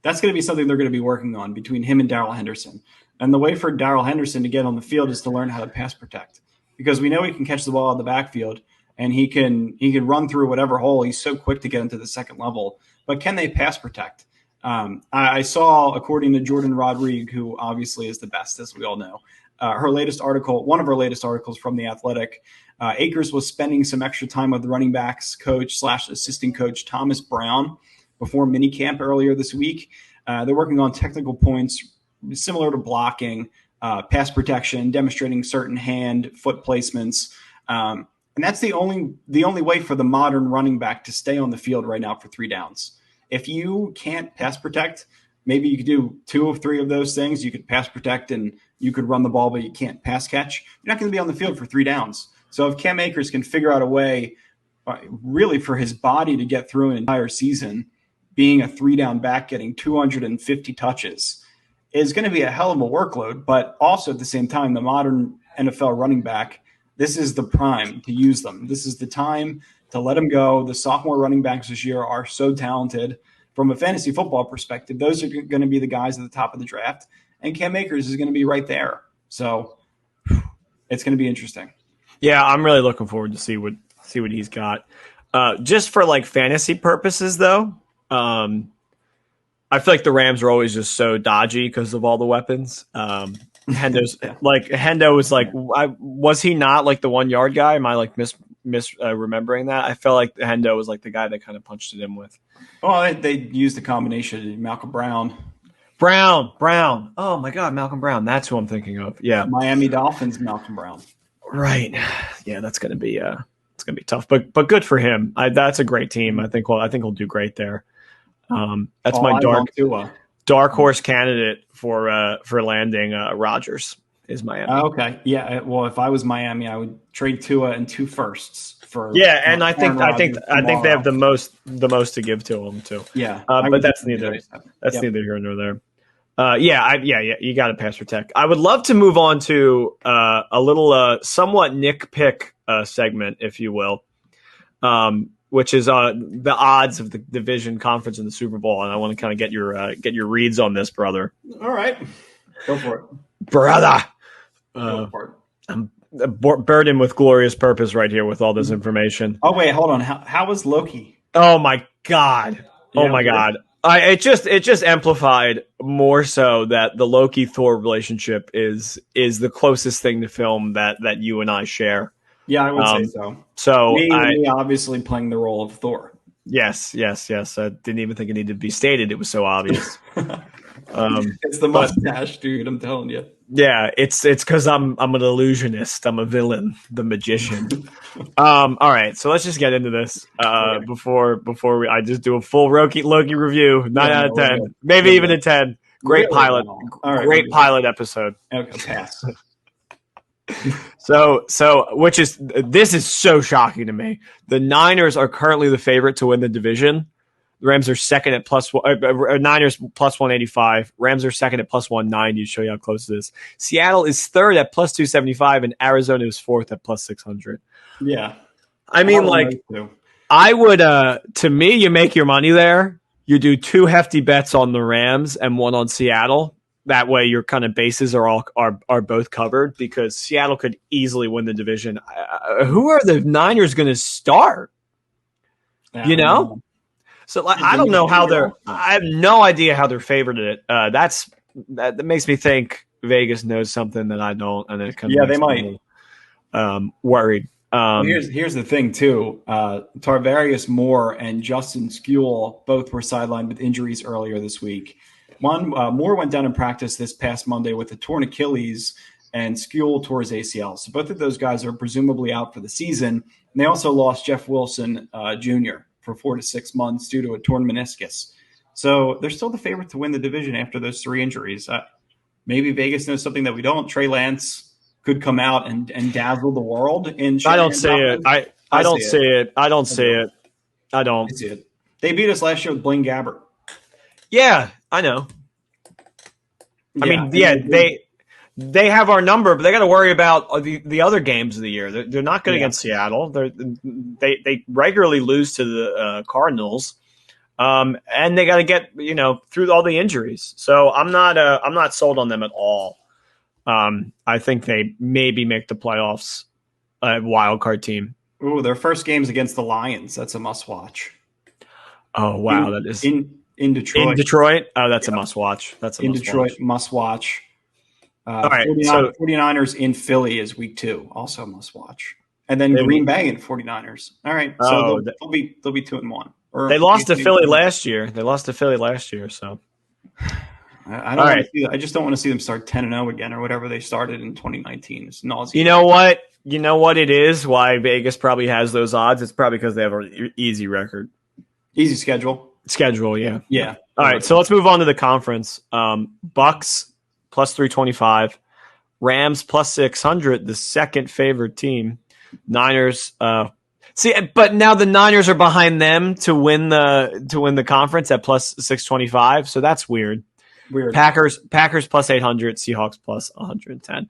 that's going to be something they're going to be working on between him and Darrell Henderson. And the way for Darrell Henderson to get on the field is to learn how to pass protect, because we know he can catch the ball out of the backfield. And he can run through whatever hole. He's so quick to get into the second level. But can they pass protect? I saw, according to Jordan Rodrigue, who obviously is the best, as we all know, one of her latest articles from The Athletic, Akers was spending some extra time with the running backs coach / assistant coach Thomas Brown before minicamp earlier this week. They're working on technical points similar to blocking, pass protection, demonstrating certain hand, foot placements. And that's the only way for the modern running back to stay on the field right now for 3 downs. If you can't pass protect, maybe you could do 2 or 3 of those things. You could pass protect and you could run the ball, but you can't pass catch. You're not going to be on the field for 3 downs. So if Cam Akers can figure out a way really for his body to get through an entire season, being a 3-down back, getting 250 touches, is going to be a hell of a workload. But also at the same time, the modern NFL running back, this is the prime to use them. This is the time to let them go. The sophomore running backs this year are so talented. From a fantasy football perspective, those are going to be the guys at the top of the draft. And Cam Akers is going to be right there. So it's going to be interesting. Yeah, I'm really looking forward to see what he's got. Just for like fantasy purposes, though, I feel like the Rams are always just so dodgy because of all the weapons. Hendo was like, was he not like the 1 yard guy? Am I like remembering that? I felt like Hendo was like the guy that kind of punched it in with. Well, they used the combination of Malcolm Brown. Oh my God, Malcolm Brown. That's who I'm thinking of. Yeah, Miami Dolphins, Malcolm Brown. Right. Yeah, that's gonna be tough, but good for him. That's a great team. I think he'll do great there. That's my dark horse candidate for landing Rodgers is Miami. Okay. Yeah. Well, if I was Miami, I would trade Tua and 2 firsts for and I think they have the most to give to them too. Yeah, but that's neither here nor there. You got to pass for tech. I would love to move on to a little somewhat nitpick segment, if you will, which is the odds of the division conference in the Super Bowl, and I want to kind of get your reads on this, brother. All right, go for it, brother. Go for it. I'm burdened with glorious purpose right here with all this information. Oh wait, hold on. How was Loki? Oh my god! Oh my god! It just amplified more so that the Loki Thor relationship is the closest thing to film that you and I share. Yeah, I would say so. So me obviously playing the role of Thor. Yes. I didn't even think it needed to be stated. It was so obvious. It's the mustache, dude. I'm telling you. Yeah, it's because I'm an illusionist. I'm a villain, the magician. All right, so let's just get into this before I just do a full Loki review. 9 out of 10, maybe even a 10. Great pilot, great pilot episode. Okay, pass. So this is so shocking to me. The Niners are currently the favorite to win the division. The Rams are second at Niners plus 185. Rams are second at plus 190 to show you how close it is. Seattle is third at plus 275, and Arizona is fourth at plus 600. Yeah. I mean, I would, to me, you make your money there. You do 2 hefty bets on the Rams and 1 on Seattle. That way your kind of bases are both covered because Seattle could easily win the division. Who are the Niners going to start? You know? So I don't know how I have no idea how they're favored in it. That makes me think Vegas knows something that I don't, and it kind of they might. Worried. Here's the thing too. Tarvarius Moore and Justin Skule both were sidelined with injuries earlier this week. Moore went down in practice this past Monday with a torn Achilles, and Skule tore his ACL. So both of those guys are presumably out for the season. And they also lost Jeff Wilson Jr. for 4 to 6 months due to a torn meniscus. So they're still the favorite to win the division after those 3 injuries. Maybe Vegas knows something that we don't. Trey Lance could come out and dazzle the world. I don't see it. I don't see it. I don't see it. I don't see it. They beat us last year with Blaine Gabbert. Yeah, I know. They have our number, but they got to worry about the other games of the year. They're not good against Seattle. They regularly lose to the Cardinals, and they got to get through all the injuries. So I'm not sold on them at all. I think they maybe make the playoffs, wild card team. Ooh, their first game's against the Lions. That's a must watch. Oh wow, that is in Detroit. In Detroit, oh, that's a must watch. That's a in must Detroit watch. Must watch. All right, 49ers in Philly is week 2, also must watch, and then Green Bay and 49ers. All right, so they'll be 2-1. They lost to Philly last year. So I don't. Want to see that. I just don't want to see them start 10-0 again or whatever they started in 2019. It's nauseating. You know what it is? Why Vegas probably has those odds? It's probably because they have an easy record, easy schedule. Yeah. Yeah. All right, so let's move on to the conference. Bucks plus 325, Rams plus 600, the second favored team. Niners. But now the Niners are behind them to win the conference at plus 625. So that's weird. Packers plus 800, Seahawks plus 110.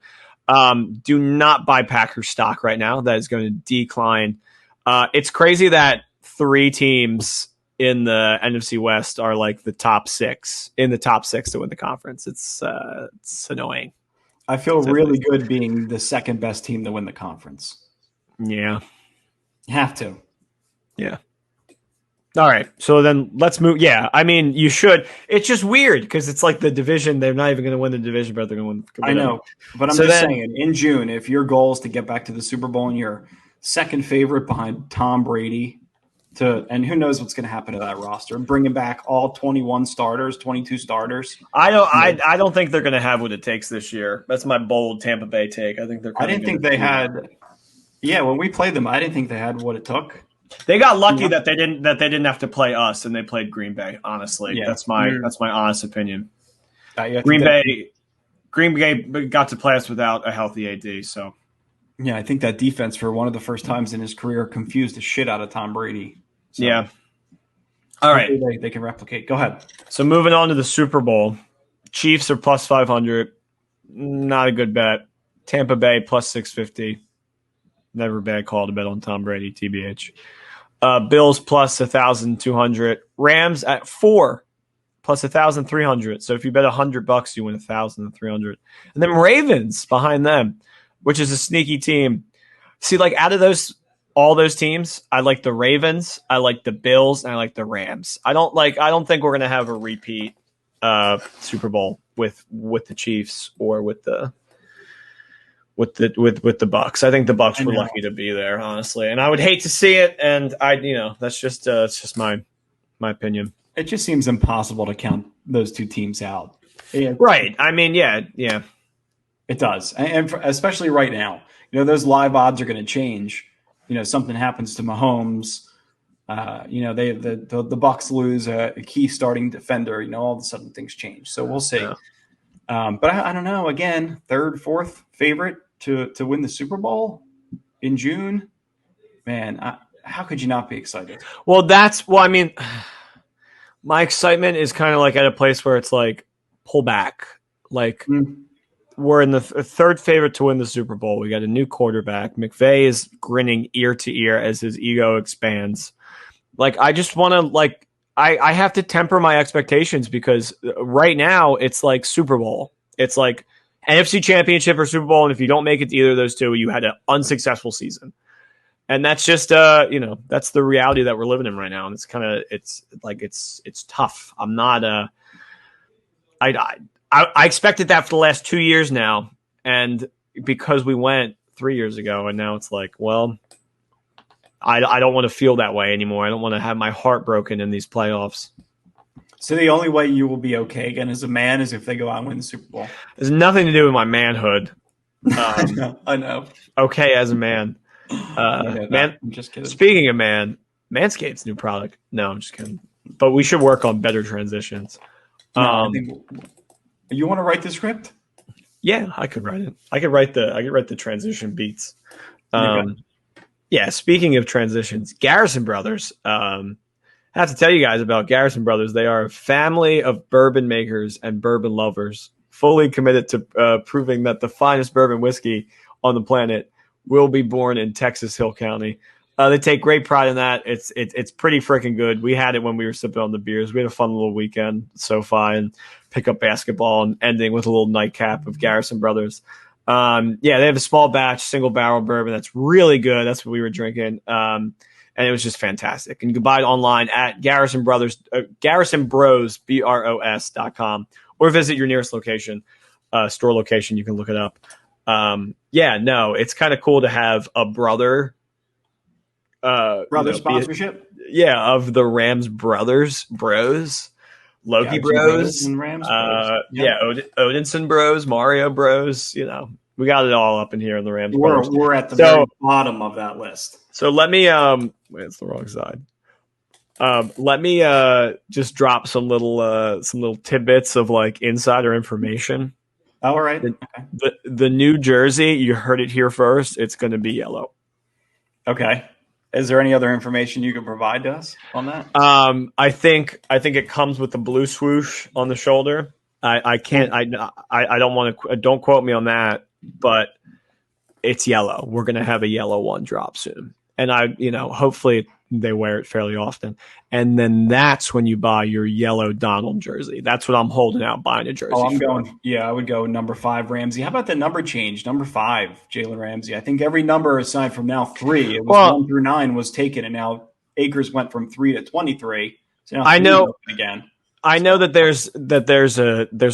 Do not buy Packers stock right now. That is going to decline. It's crazy that 3 teams in the NFC West are like the top 6 to win the conference. It's annoying. I feel really good being the second best team to win the conference. Yeah. You have to. Yeah. All right. So then let's move. Yeah. I mean, you should. It's just weird because it's like the division. They're not even going to win the division, but they're going to win. I know. But I'm saying in June, if your goal is to get back to the Super Bowl and you're second favorite behind Tom Brady, and who knows what's going to happen to that roster, bringing back all 21 starters, 22 starters. I don't think they're going to have what it takes this year. That's my bold Tampa Bay take. I think they're. I didn't think they had. Yeah, when we played them, I didn't think they had what it took. They got lucky that they didn't have to play us and they played Green Bay. Honestly, that's my honest opinion. Green Bay got to play us without a healthy AD. So, Yeah, I think that defense for one of the first times in his career confused the shit out of Tom Brady. So Yeah. All right. They can replicate. Go ahead. So moving on to the Super Bowl. Chiefs are plus 500. Not a good bet. Tampa Bay plus 650. Never a bad call to bet on Tom Brady, TBH. Bills plus 1,200. Rams at 4 plus 1,300. So if you bet $100, you win 1,300. And then Ravens behind them, which is a sneaky team. See, like out of all those teams, I like the Ravens, I like the Bills, and I like the Rams. I don't think we're gonna have a repeat Super Bowl with the Chiefs or with the Bucks. I think the Bucks were lucky to be there, honestly, and I would hate to see it. And that's just it's just my opinion. It just seems impossible to count those two teams out. Right? I mean, yeah, it does, and especially right now. Those live odds are going to change. Something happens to Mahomes. The Bucks lose a key starting defender. All of a sudden things change. So we'll see. Yeah. But I don't know. Again, third, fourth favorite to win the Super Bowl in June. Man, how could you not be excited? Well, I mean, my excitement is kind of like at a place where it's like pull back. Like we're in the third favorite to win the Super Bowl. We got a new quarterback. McVay is grinning ear to ear as his ego expands. Like, I just want to, I have to temper my expectations because right now it's like Super Bowl. It's like NFC Championship or Super Bowl. And if you don't make it to either of those two, you had an unsuccessful season. And that's just, that's the reality that we're living in right now. And it's tough. I'm not, I expected that for the last 2 years now. And because we went 3 years ago and now it's like, well, I don't want to feel that way anymore. I don't want to have my heart broken in these playoffs. So the only way you will be okay again as a man is if they go out and win the Super Bowl. There's nothing to do with my manhood. I know. Okay as a man. Man, I'm just kidding. Speaking of Manscaped's new product. No, I'm just kidding. But we should work on better transitions. I think you want to write the script? Yeah, I could write it. I could write the transition beats. Yeah, speaking of transitions, Garrison Brothers. I have to tell you guys about Garrison Brothers. They are a family of bourbon makers and bourbon lovers, fully committed to proving that the finest bourbon whiskey on the planet will be born in Texas Hill County. They take great pride in that. It's pretty freaking good. We had it when we were sipping on the beers. We had a fun little weekend, SoFi, and pick up basketball and ending with a little nightcap of Garrison Brothers. They have a small batch, single barrel bourbon that's really good. That's what we were drinking. And it was just fantastic. And you can buy it online at Garrison Bros, BROS.com, or visit your nearest location, store location. You can look it up. It's kind of cool to have a brother sponsorship. Of the Rams bros, Loki bros, and Rams Odinson bros, Mario bros. We got it all up in here in the Rams. We're at the very bottom of that list. So let me it's the wrong side. Let me just drop some little tidbits of like insider information. All right. The new jersey, you heard it here first. It's going to be yellow. Okay. Is there any other information you can provide to us on that? I think it comes with the blue swoosh on the shoulder. I can't. I don't want to. Don't quote me on that. But it's yellow. We're gonna have a yellow one drop soon, and hopefully they wear it fairly often. And then that's when you buy your yellow Donald jersey. That's what I'm holding out buying a jersey. I would go number 5 Ramsey. How about the number change? Number 5 Jalen Ramsey. I think every number aside from now 3, it was 1 through 9 was taken, and now Akers went from 3 to 23. So now I know again. I know that there's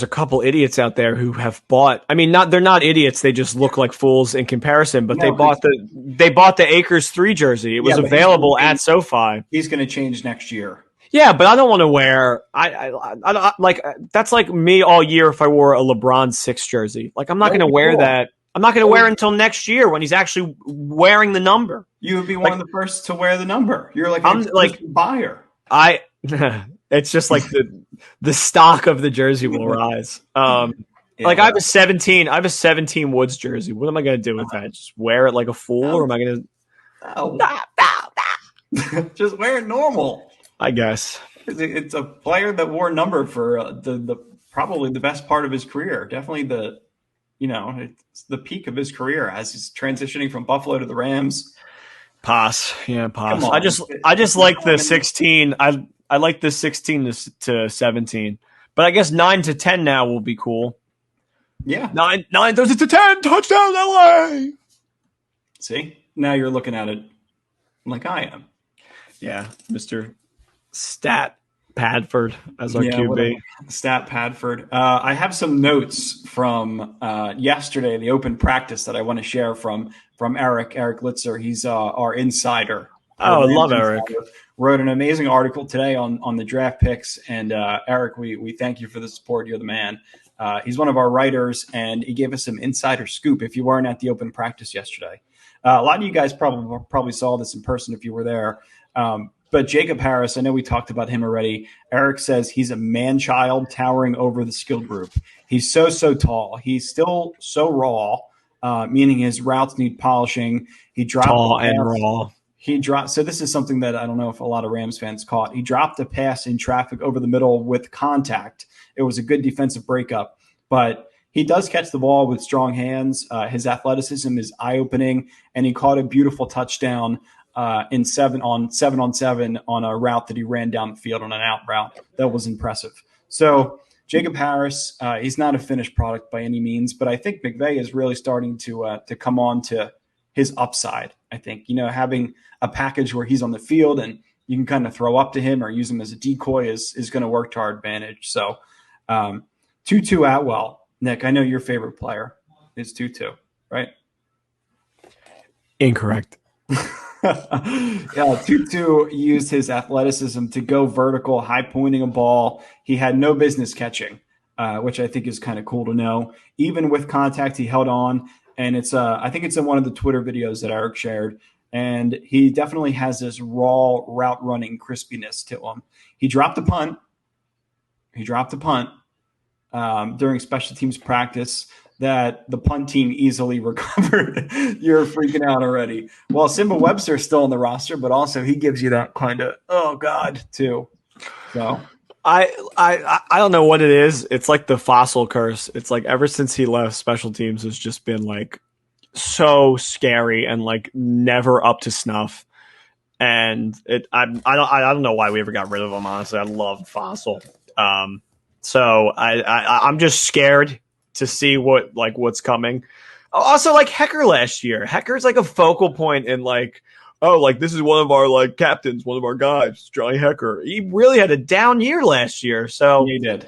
a couple idiots out there who have bought. I mean, they're not idiots. They just look like fools in comparison. But they bought the Akers 3 jersey. It was available at SoFi. He's going to change next year. Yeah, but I don't want to wear. I like that's like me all year if I wore a LeBron 6 jersey. Like I'm not going to wear that. I'm not going to wear it until next year when he's actually wearing the number. You would be one of the first to wear the number. You're like a buyer. It's just like the stock of the jersey will rise. Like I have a 17 Woods jersey. What am I going to do with that? Just wear it like a fool, or am I going to just wear it normal? I guess it's a player that wore a number for the probably the best part of his career. Definitely it's the peak of his career as he's transitioning from Buffalo to the Rams. Pass. I just like the 16. I like the 16 to 17, but I guess 9 to 10 now will be cool. Yeah, 9 does it to 10 touchdown LA. See, now you're looking at it like I am. Yeah, Mr. Stat Padford as our QB. Stat Padford. I have some notes from yesterday, the open practice that I want to share from Eric Litzer. He's our insider. Oh, I love Eric. Wrote an amazing article today on the draft picks. And Eric, we thank you for the support. You're the man. He's one of our writers, and he gave us some insider scoop if you weren't at the open practice yesterday. A lot of you guys probably saw this in person if you were there. But Jacob Harris, I know we talked about him already. Eric says he's a man-child towering over the skill group. He's so tall. He's still so raw, meaning his routes need polishing. He dropped tall and raw. So this is something that I don't know if a lot of Rams fans caught. He dropped a pass in traffic over the middle with contact. It was a good defensive breakup, but he does catch the ball with strong hands. His athleticism is eye-opening, and he caught a beautiful touchdown in 7-on-7 on a route that he ran down the field on an out route. That was impressive. So Jacob Harris, he's not a finished product by any means, but I think McVay is really starting to come on to his upside. I think, having a package where he's on the field and you can kind of throw up to him or use him as a decoy is going to work to our advantage. So Tutu Atwell, Nick, I know your favorite player is Tutu, right? Incorrect. Yeah, Tutu used his athleticism to go vertical, high pointing a ball he had no business catching, which I think is kind of cool to know. Even with contact, he held on, and I think it's in one of the Twitter videos that Eric shared, and he definitely has this raw route running crispiness to him. He dropped a punt. During special teams practice that the punt team easily recovered. You're freaking out already. Well, Simba Webster's still on the roster, but also he gives you that kind of, oh God, too. So I don't know what it is. It's like the Fossil curse. It's like ever since he left, special teams has just been like so scary and like never up to snuff. And I don't know why we ever got rid of him. Honestly, I loved Fossil. So I'm just scared to see what's coming. Also, like Hecker last year. Hecker's like a focal point in like, oh, like this is one of our like captains, one of our guys, Johnny Hecker. He really had a down year last year. So he did.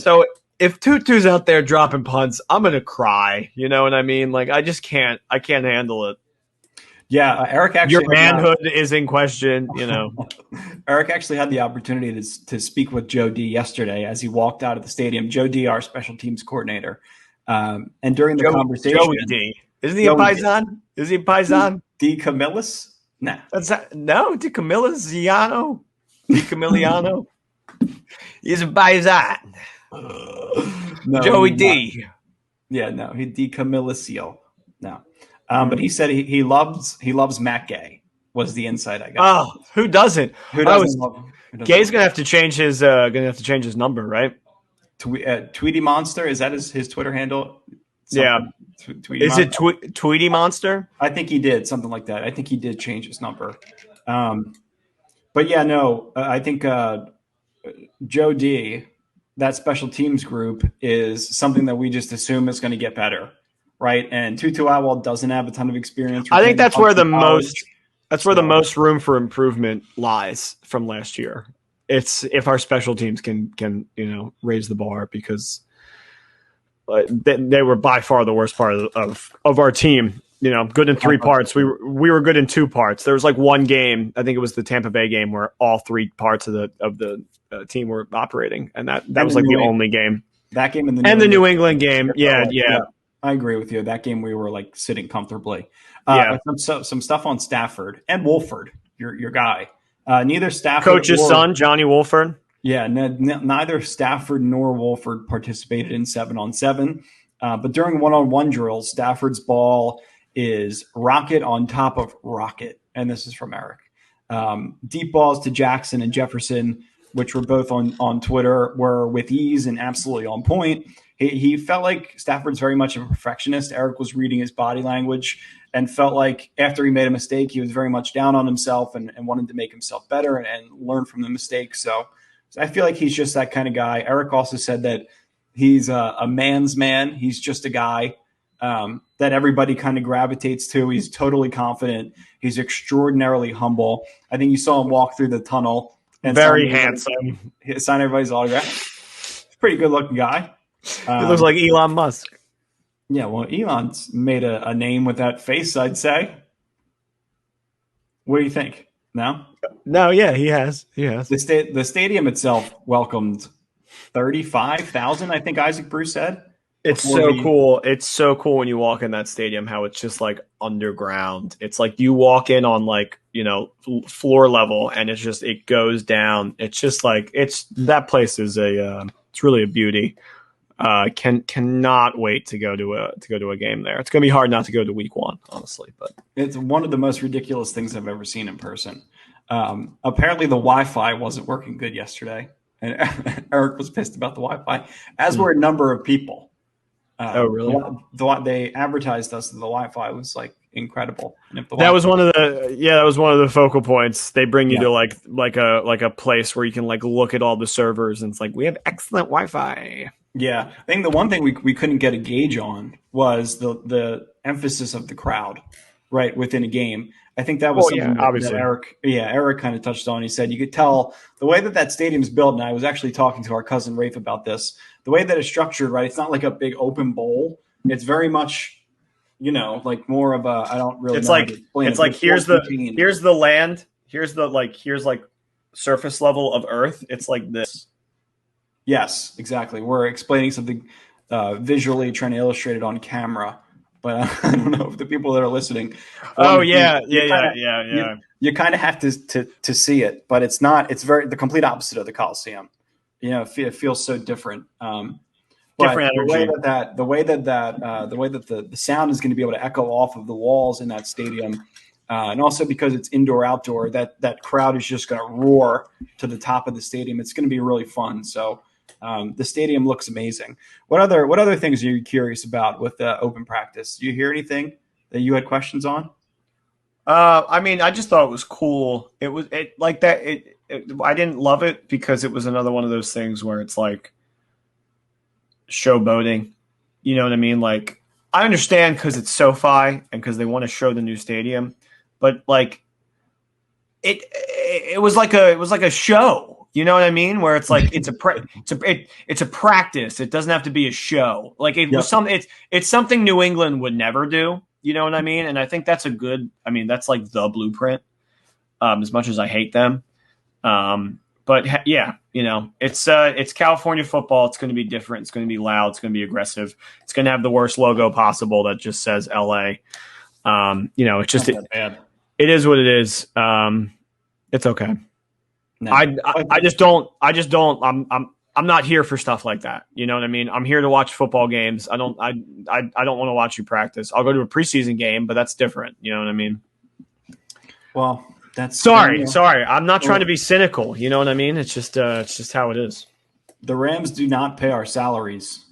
So if Tutu's out there dropping punts, I'm gonna cry. You know what I mean? Like I can't handle it. Yeah, Eric actually your manhood is in question, Eric actually had the opportunity to speak with Joe D yesterday as he walked out of the stadium. Joe D, our special teams coordinator. And during the conversation, Joey D. Isn't he a Paisan? Is he a Paisan? D. Camillus? Nah. No, D. Camillisiano. D. Camilliano. He's a Paisan. No, Joey D. Yeah, no, he D. Camillisio. No. But he said he loves Matt Gay was the insight I got. Oh, who doesn't? Gay's gonna have to change his number, right? Tweety Monster, is that his Twitter handle? Yeah. Is it Tweety Monster? I think he did something like that. I think he did change his number. But yeah, no, I think Joe D, that special teams group is something that we just assume is going to get better. Right, and Tutu Atwell doesn't have a ton of experience. I think that's where the most room for improvement lies from last year. It's if our special teams can raise the bar, because they were by far the worst part of our team. Good in 3 parts. We were good in 2 parts. There was like one game, I think it was the Tampa Bay game, where all 3 parts of the team were operating, and that was like the only game. That game and the New England game, yeah. I agree with you. That game we were like sitting comfortably. Some stuff on Stafford and Wolford, your guy. Neither Stafford coach's son, Johnny Wolford. Yeah, neither Stafford nor Wolford participated in 7-on-7. But during one-on-one drills, Stafford's ball is rocket on top of rocket. And this is from Eric. Deep balls to Jackson and Jefferson, which were both on Twitter, were with ease and absolutely on point. He felt like Stafford's very much a perfectionist. Eric was reading his body language and felt like after he made a mistake, he was very much down on himself and wanted to make himself better and learn from the mistake. So I feel like he's just that kind of guy. Eric also said that he's a man's man. He's just a guy that everybody kind of gravitates to. He's totally confident. He's extraordinarily humble. I think you saw him walk through the tunnel. And very handsome. Sign everybody's autograph. Pretty good looking guy. He looks like Elon Musk. Yeah, well, Elon's made a name with that face, I'd say. What do you think? No? No, yeah, he has. The stadium itself welcomed 35,000, I think Isaac Bruce said. It's so cool. It's so cool when you walk in that stadium, how it's just like underground. It's like you walk in on like, floor level and it goes down. It's just like, that place is it's really a beauty. Cannot wait to go to a game there. It's going to be hard not to go to week one, honestly, but it's one of the most ridiculous things I've ever seen in person. Apparently the Wi-Fi wasn't working good yesterday, and Eric was pissed about the Wi-Fi, as were a number of people. Oh, really? They advertised us that the Wi-Fi was like incredible. And if that was one of the focal points. They bring you to like a place where you can like look at all the servers, and it's like, we have excellent Wi-Fi. Yeah, I think the one thing we couldn't get a gauge on was the emphasis of the crowd, right, within a game. I think that was something that Eric kind of touched on. He said you could tell the way that stadium's built, and I was actually talking to our cousin Rafe about this, the way that it's structured, right, it's not like a big open bowl. It's very much, like more of a, I don't really know how to explain it. It's like here's the land, here's surface level of earth. It's like this. Yes, exactly. We're explaining something visually, trying to illustrate it on camera, but I don't know if the people that are listening. You kind of have to see it, but it's not. It's the complete opposite of the Coliseum. It feels so different. Different energy. The way that the sound is going to be able to echo off of the walls in that stadium. And also because it's indoor outdoor, that crowd is just going to roar to the top of the stadium. It's going to be really fun. So the stadium looks amazing. What other things are you curious about with open practice? Do you hear anything that you had questions on? I just thought it was cool. I didn't love it because it was another one of those things where it's like showboating. You know what I mean? Like, I understand because it's SoFi and because they want to show the new stadium, but like it was like a show. You know what I mean? Where it's like it's a practice. It doesn't have to be a show. Like it's something New England would never do. You know what I mean? And I think that's that's like the blueprint. As much as I hate them, but yeah, it's California football. It's going to be different. It's going to be loud. It's going to be aggressive. It's going to have the worst logo possible that just says LA. It's just bad. It is what it is. It's okay. No. I just don't. I'm not here for stuff like that. You know what I mean? I'm here to watch football games. I don't want to watch you practice. I'll go to a preseason game, but that's different. You know what I mean? Well, that's sorry. I'm not trying to be cynical. You know what I mean? It's just how it is. The Rams do not pay our salaries.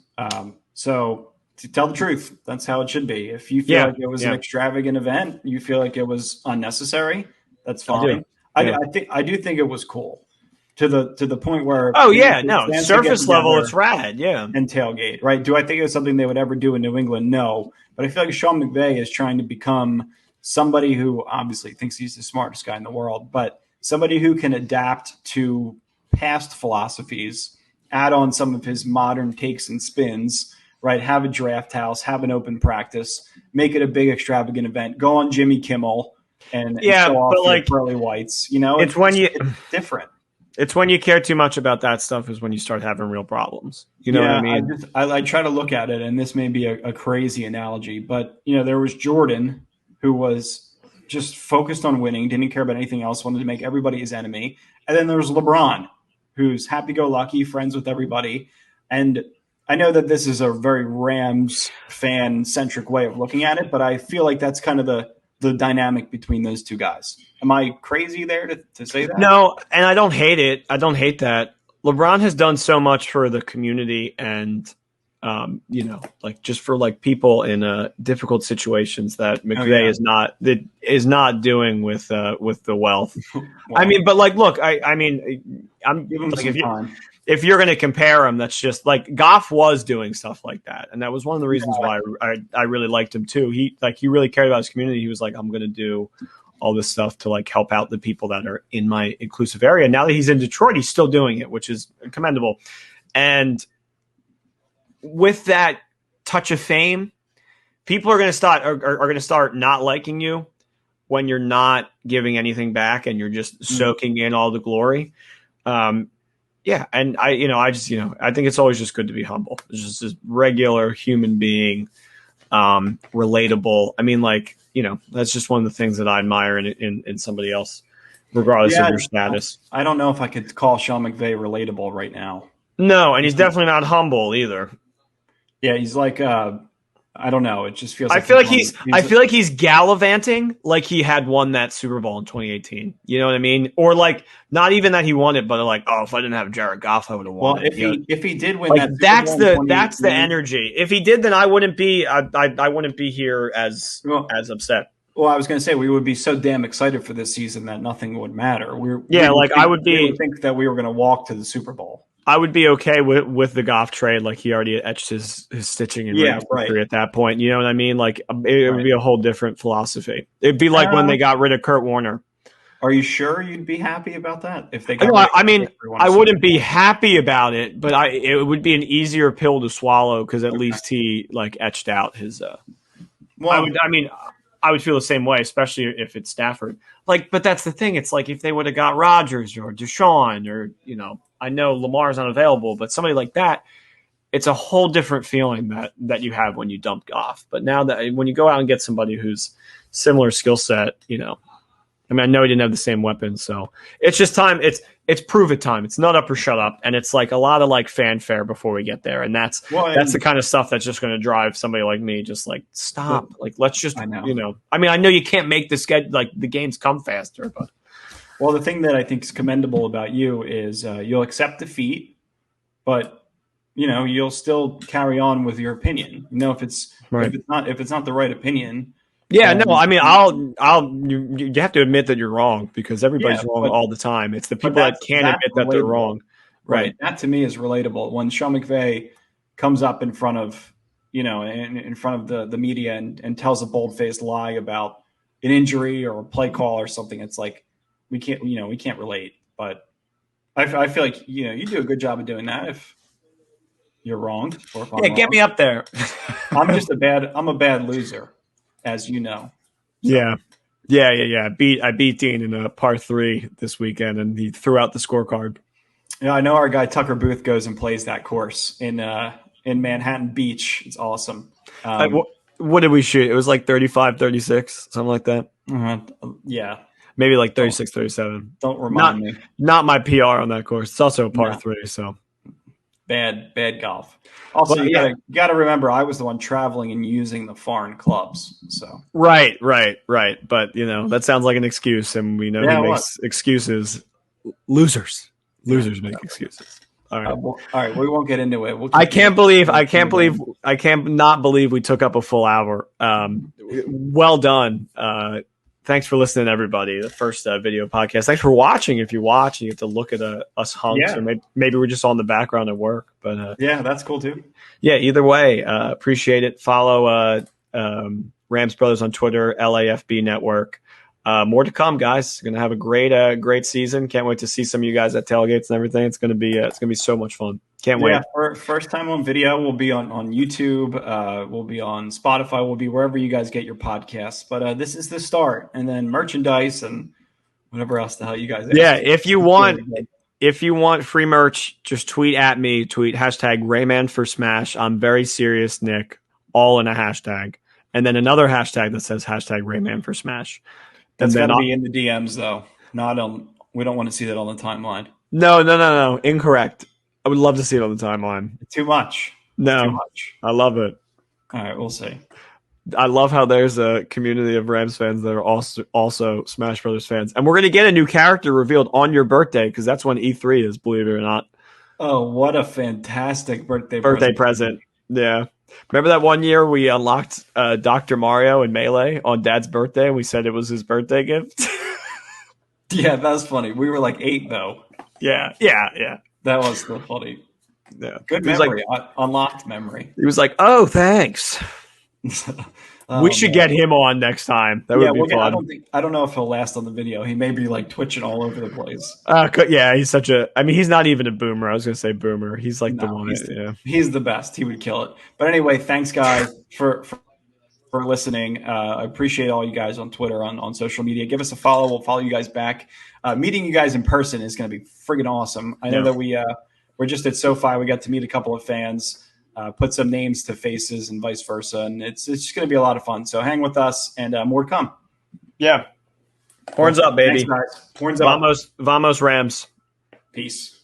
So to tell the truth, that's how it should be. If you feel like it was an extravagant event, you feel like it was unnecessary, that's fine. I do think it was cool to the point where surface level it's rad, and tailgate, right? Do I think it was something they would ever do in New England? No, but I feel like Sean McVay is trying to become somebody who obviously thinks he's the smartest guy in the world, but somebody who can adapt to past philosophies, add on some of his modern takes and spins, right? Have a draft house, have an open practice, make it a big extravagant event, go on Jimmy Kimmel and show off your pearly whites. It's different. It's when you care too much about that stuff is when you start having real problems. You know what I mean? I try to look at it, and this may be a crazy analogy, but there was Jordan who was just focused on winning, didn't care about anything else, wanted to make everybody his enemy. And then there was LeBron who's happy-go-lucky, friends with everybody. And I know that this is a very Rams fan-centric way of looking at it, but I feel like that's kind of the dynamic between those two guys. Am I crazy there to say that? No, and I don't hate it. I don't hate that. LeBron has done so much for the community and, like just for like people in difficult situations that McVay is not doing with the wealth. Wow. I mean, but like, look, I'm like, if you're going to compare him, that's just like Goff was doing stuff like that. And that was one of the reasons why I really liked him too. He really cared about his community. He was like, I'm going to do all this stuff to like help out the people that are in my inclusive area. Now that he's in Detroit, he's still doing it, which is commendable. And with that touch of fame, people are going to start not liking you when you're not giving anything back and you're just soaking in all the glory. Yeah, and I think it's always just good to be humble. It's just this regular human being, relatable. I mean, like, that's just one of the things that I admire in somebody else, regardless of your status. I don't know if I could call Sean McVay relatable right now. No, and he's definitely not humble either. Yeah, he's like I don't know. It just feels. I feel like he's gallivanting like he had won that Super Bowl in 2018. You know what I mean? Or like not even that he won it, but like, oh, if I didn't have Jared Goff, I would have won. Well, it. if he did win like, that, Super Bowl that's the energy. If he did, then I wouldn't be. I wouldn't be here as upset. Well, I was going to say we would be so damn excited for this season that nothing would matter. I would think that we were going to walk to the Super Bowl. I would be okay with the Goff trade. Like he already etched his stitching in history at that point. You know what I mean? Like it would be a whole different philosophy. It'd be like when they got rid of Kurt Warner. Are you sure you'd be happy about that? If they I wouldn't be happy about it, but it would be an easier pill to swallow because at least he like etched out his. I would feel the same way, especially if it's Stafford. Like, but that's the thing. It's like if they would have got Rodgers or Deshaun or I know Lamar's unavailable, but somebody like that, it's a whole different feeling that you have when you dump Goff. But now that when you go out and get somebody who's similar skill set, I know he didn't have the same weapons, so it's just time. It's prove it time. It's not up or shut up, and it's like a lot of like fanfare before we get there, and that's the kind of stuff that's just going to drive somebody like me just like stop. Like let's just I know you can't make this get like the games come faster, but. Well, the thing that I think is commendable about you is you'll accept defeat, but you'll still carry on with your opinion. If it's not the right opinion. Yeah, no, I mean, you have to admit that you're wrong because everybody's wrong all the time. It's the people that can't admit that they're wrong. Right. That to me is relatable. When Sean McVay comes up in front of in front of the media and tells a bold-faced lie about an injury or a play call or something, it's like. We can't relate, but I feel like you do a good job of doing that. If you're wrong, or if I'm wrong. Get me up there. I'm a bad loser, as you know. So. Yeah. I beat Dean in a par 3 this weekend, and he threw out the scorecard. Yeah, I know our guy Tucker Booth goes and plays that course in Manhattan Beach. It's awesome. What did we shoot? It was like 35, 36, something like that. Yeah. Maybe like 36, 37. Don't remind me. Not my PR on that course. It's also a par 3, so. Bad golf. Also, you got to remember, I was the one traveling and using the foreign clubs. So. Right. But, that sounds like an excuse, and we know who makes excuses. Losers make excuses. All right. All right. We won't get into it. I can't not believe we took up a full hour. Well done. Thanks for listening, everybody. The first video podcast. Thanks for watching. If you watch, you get to look at us hunks, or maybe we're just on the background at work. But that's cool too. Yeah, either way, appreciate it. Follow Rams Brothers on Twitter, LAFB Network. More to come, guys. Going to have a great season. Can't wait to see some of you guys at tailgates and everything. It's going to be so much fun. Can't wait. First time on video. We'll be on YouTube. We'll be on Spotify. We'll be wherever you guys get your podcasts. But this is the start, and then merchandise and whatever else the hell you guys. Yeah, if you want free merch, just tweet at me. Tweet #Rayman for Smash. I'm very serious, Nick. All in a hashtag, and then another hashtag that says #Rayman for Smash. That's got to be in the DMs though. Not on. We don't want to see that on the timeline. No. Incorrect. I would love to see it on the timeline. Too much. No, Too much. I love it. All right, we'll see. I love how there's a community of Rams fans that are also Smash Brothers fans. And we're going to get a new character revealed on your birthday because that's when E3 is, believe it or not. Oh, what a fantastic birthday present. Yeah. Remember that one year we unlocked Dr. Mario in Melee on Dad's birthday and we said it was his birthday gift? Yeah, that was funny. We were like 8, though. Yeah. That was so funny. Yeah. Good memory. Unlocked memory. He was like, oh, thanks. We should get him on next time. That would be fun. I don't know if he'll last on the video. He may be like twitching all over the place. Yeah, he's such a. I mean, he's not even a boomer. I was going to say boomer. He's like the one. He's the best. He would kill it. But anyway, thanks guys for listening. I appreciate all you guys on Twitter, on social media. Give us a follow. We'll follow you guys back. Meeting you guys in person is going to be friggin' awesome. I know that we're just at SoFi. We got to meet a couple of fans. Put some names to faces and vice versa. And it's just going to be a lot of fun. So hang with us and more to come. Yeah. Horns up, baby. Thanks, guys. Horns up. Vamos Rams. Peace.